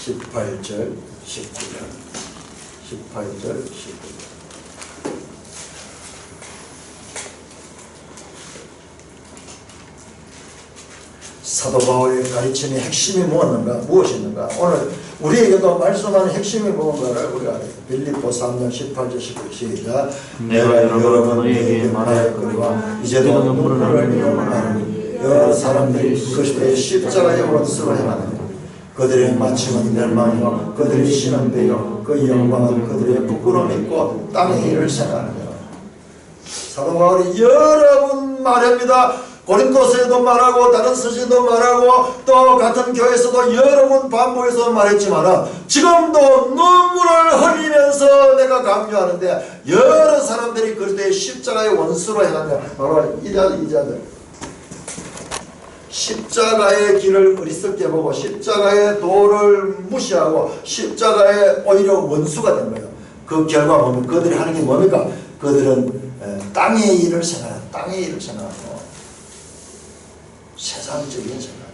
18절 19절 19절 사도 바울의 가르침의 핵심이 무엇인가? 오늘 우리에게도 말씀하는 핵심이 무엇인가를 우리가 알아요. 빌립보 3장 18절 19절 시작. 내가 여러분에게 말하였거니와 이제도 눈물을 흘리며 말하니 여러 사람들이 그리스도의 십자가의 원수로 행하느니 그들의 마침은 멸망이요 그들의 신은 배요 그 영광은 그들의 부끄러움 있고 땅의 일을 생각하느니라. 사도 바울이 여러 번 말합니다. 고린도서에도 말하고 다른 서신도 말하고 또 같은 교회에서도 여러 번 반복해서 말했지만 지금도 눈물을 흘리면서 내가 강조하는데 여러 사람들이 그리스도의 십자가의 원수로 행한다. 바로 이 자들 십자가의 길을 어리석게 보고 십자가의 도를 무시하고 십자가의 오히려 원수가 된 거예요. 그 결과 보면 그들이 하는 게 뭡니까? 그들은 땅의 일을 생각해요. 땅의 일을 생각하고 세상적인 생각.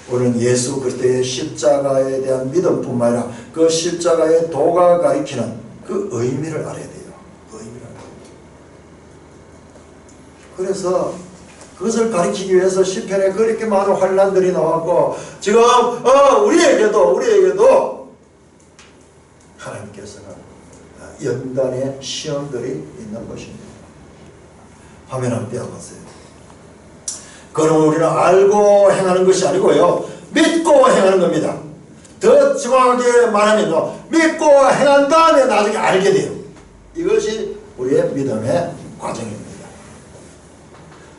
우리는 예수 그리스도의 십자가에 대한 믿음뿐만 아니라 그 십자가의 도가 가리키는 그 의미를 알아야 돼요. 의미를 알아야 돼요. 그래서 그것을 가리키기 위해서 시편에 그렇게 많은 환난들이 나왔고 지금 우리에게도 하나님께서는 연단의 시험들이 있는 것입니다. 화면 한번 띄워보세요. 그럼 우리는 알고 행하는 것이 아니고요, 믿고 행하는 겁니다. 더 정확하게 말하면 믿고 행한 다음에 나중에 알게 돼요. 이것이 우리의 믿음의 과정입니다.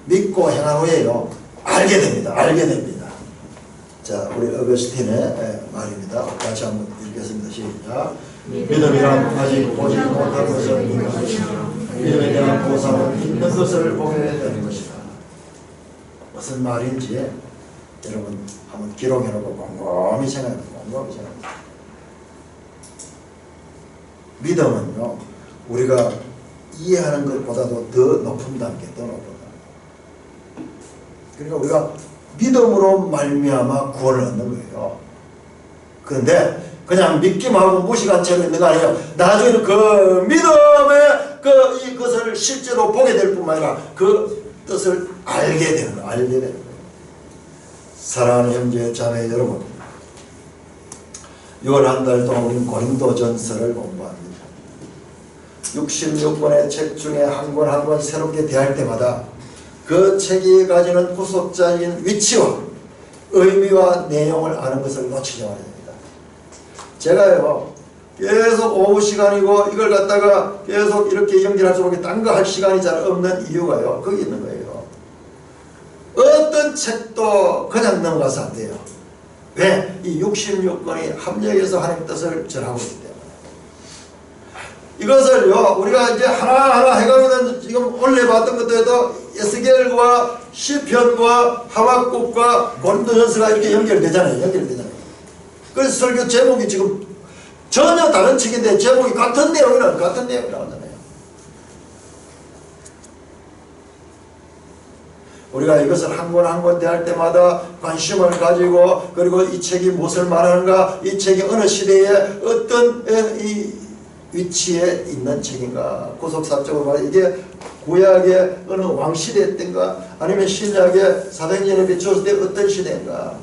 믿고 행한 후에요, 알게 됩니다. 알게 됩니다. 자, 우리 어거스틴의 말입니다. 같이 한번 읽겠습니다. 시작. 믿음이란 아직 보지 못한 것을 믿는 것이며 믿음에 대한 보상은 있는 것을 보게 되는 것이다. 무슨 말인지 여러분 한번 기록해놓고 곰곰이 생각해보세요. 믿음은요, 우리가 이해하는 것보다도 더 높은 단계, 더 높은 단계. 그러니까 우리가 믿음으로 말미암아 구원을 얻는 거예요. 그런데 그냥 믿기만 하고 무식한 채로 있는 거 아니에요. 나중에는 그 믿음의 이것을 실제로 보게 될 뿐만 아니라 그 뜻을 알게 되는 거예요. 알게 되는 거예요. 사랑하는 형제 자매 여러분, 6월 한 달 동안 우리는 고린도전서를 공부합니다. 66권의 책 중에 한 권 한 권 새롭게 대할 때마다 그 책이 가지는 후속자인 위치와 의미와 내용을 아는 것을 놓치지 말아야 됩니다. 제가요, 계속 오후 시간이고 이걸 갖다가 계속 이렇게 연결할 수밖에 딴 거 할 시간이 잘 없는 이유가요, 거기 있는 거예요. 어떤 책도 그냥 넘어가서 안 돼요. 왜? 이 66권이 합력해서 하나님의 뜻을 전하고 있기 때문에. 이것을요, 우리가 이제 하나하나 해가면 지금 원래 봤던 것들도 에스겔과 시편과 하박국과 고린도전서가 이렇게 연결되잖아요. 그래서 설교 제목이 지금 전혀 다른 책인데 제목이 같은 내용이 나오잖아요. 우리가 이것을 한 권 한 권 대할 때마다 관심을 가지고, 그리고 이 책이 무엇을 말하는가, 이 책이 어느 시대에 어떤 이 위치에 있는 책인가? 구속사적으로 말해 이게 구약의 어느 왕시대 때인가? 아니면 신약의 사도행전에 비추었을 때 어떤 시대인가?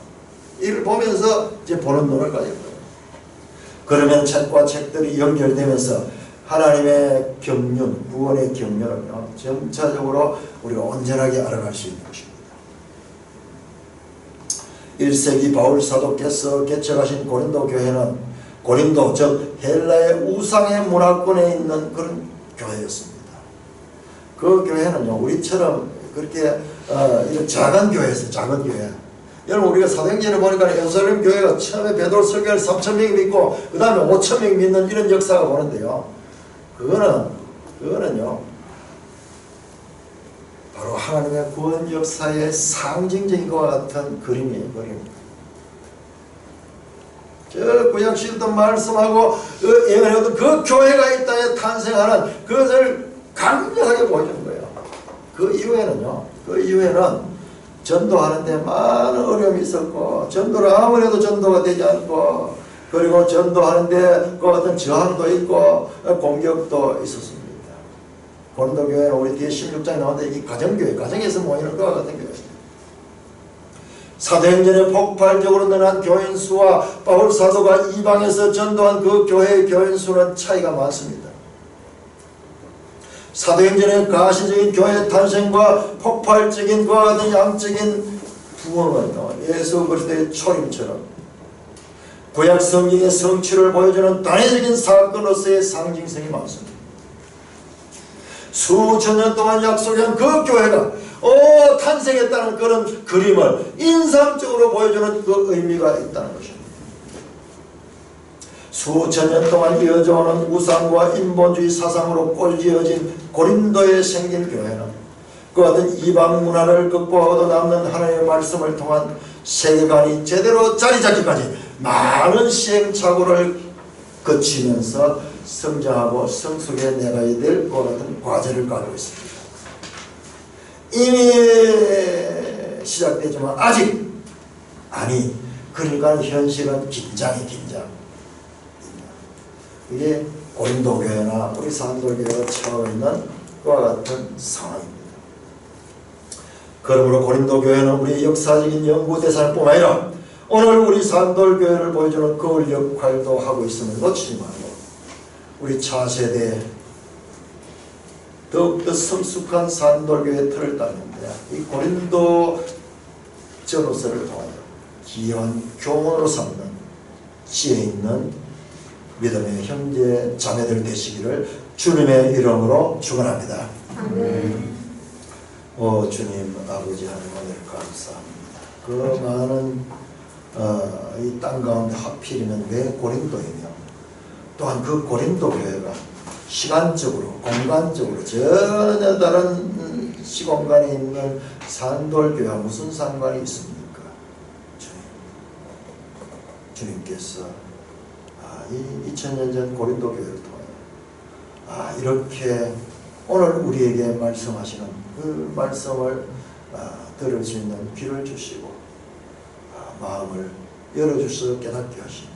이를 보면서 이제 보는 눈을 가질 거예요. 그러면 책과 책들이 연결되면서 하나님의 경륜, 구원의 경륜을요, 점차적으로 우리가 온전하게 알아갈 수 있는 것입니다. 1세기 바울 사도께서 개척하신 고린도 교회는 고린도 즉 헬라의 우상의 문화권에 있는 그런 교회였습니다. 그 교회는요 우리처럼 그렇게 이런 작은 교회였어요. 작은 교회. 여러분 우리가 사도행전에 보니까 예루살렘 교회가 처음에 베드로 설교를 3,000명이 믿고 그 다음에 5,000명이 믿는 이런 역사가 보는데요. 그거는요 바로 하나님의 구원 역사의 상징적인 것과 같은 그림이에요. 그림. 저 구약시대도 말씀하고 예언하던 그 교회가 이 땅에 탄생하는 그것을 강력하게 보여주는 거예요. 그 이후에는 전도하는데 많은 어려움이 있었고 전도를 아무래도 전도가 되지 않고 그리고 전도하는데 그 어떤 저항도 있고 공격도 있었습니다. 고린도 교회는 우리 뒤에 16장에 나오는데 이 가정교회, 가정에서 모이는 것과 같은 교회입니다. 사도행전에 폭발적으로 늘어난 교인 수와 바울 사도가 이방에서 전도한 그 교회의 교인 수는 차이가 많습니다. 사도행전의 가시적인 교회 탄생과 폭발적인 그와 같은 양적인 부흥은 예수 그리스도의 초림처럼 구약 성경의 성취를 보여주는 단회적인 사건으로서의 상징성이 많습니다. 수천 년 동안 약속한 그 교회가 탄생했다는 그런 그림을 인상적으로 보여주는 그 의미가 있다는 것입니다. 수천 년 동안 이어져오는 우상과 인본주의 사상으로 꼴지어진 고린도에 생긴 교회는 그 같은 이방 문화를 극복하고도 남는 하나님의 말씀을 통한 세계관이 제대로 자리 잡기까지 많은 시행착오를 거치면서 성장하고 성숙해 내가야 될 것 같은 과제를 가지고 있습니다. 이미 시작되지만 아직 그러니까 현실은 긴장. 이게 고린도 교회나 우리 산돌교회가 처해 있는 그와 같은 상황입니다. 그러므로 고린도 교회는 우리 역사적인 연구 대상뿐만 아니라 오늘 우리 산돌교회를 보여주는 그 역할도 하고 있음을 놓치지 말고 우리 차세대에 더욱더 성숙한 산돌교회의 틀을 따르는데 이 고린도 전후서를 통하여 귀한 교훈으로 삼는 지혜 있는 믿음의 형제 자매들 되시기를 주님의 이름으로 축원합니다. 아멘. 주님 아버지 하나님 오늘 감사합니다. 그 많은 이 땅 가운데 하필이면 왜 고린도이며 또한 그 고린도 교회가 시간적으로 공간적으로 전혀 다른 시공간에 있는 산돌교회와 무슨 상관이 있습니까? 주님께서 이 2000년 전 고린도 교회를 통하여 이렇게 오늘 우리에게 말씀하시는 그 말씀을 들을 수 있는 귀를 주시고 마음을 열어주셔서 깨닫게 하시며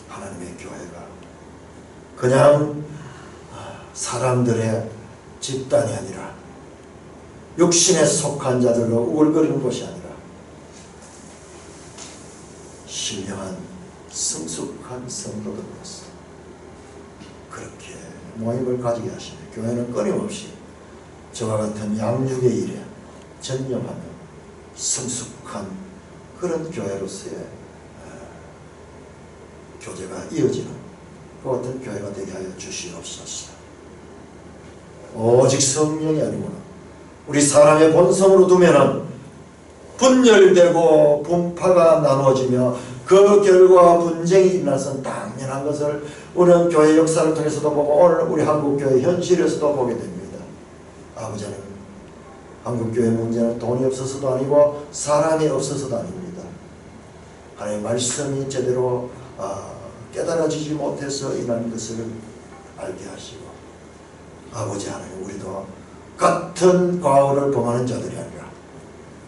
하나님의 교회가 그냥 사람들의 집단이 아니라 육신에 속한 자들로 우글거리는 것이 아니라 신령한 성숙한 성도들로서 그렇게 모임을 가지게 하시며 교회는 끊임없이 저와 같은 양육의 일에 전념하며 성숙한 그런 교회로서의 교제가 이어지는 그 같은 교회가 되게 하여 주시옵소서. 오직 성령이 아니구나. 우리 사람의 본성으로 두면은 분열되고 분파가 나누어지며 그 결과 분쟁이 일어날 것은 당연한 것을 우리는 교회 역사를 통해서도 보고 오늘 우리 한국교회 현실에서도 보게 됩니다. 아버지 하나님, 한국교회 문제는 돈이 없어서도 아니고 사람이 없어서도 아닙니다. 하나님의 말씀이 제대로 깨달아지지 못해서 일어난 것을 알게 하시고 아버지 하나님, 우리도 같은 과오를 범하는 자들이 아니라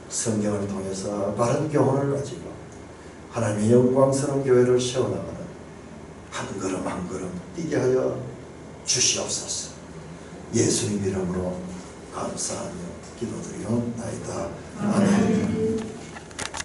성경을 통해서 바른 교훈을 가지고 하나님의 영광스러운 교회를 세워나가는 한 걸음 한 걸음 뛰게 하여 주시옵소서. 예수님 이름으로 감사하며 기도드리옵나이다. 아멘.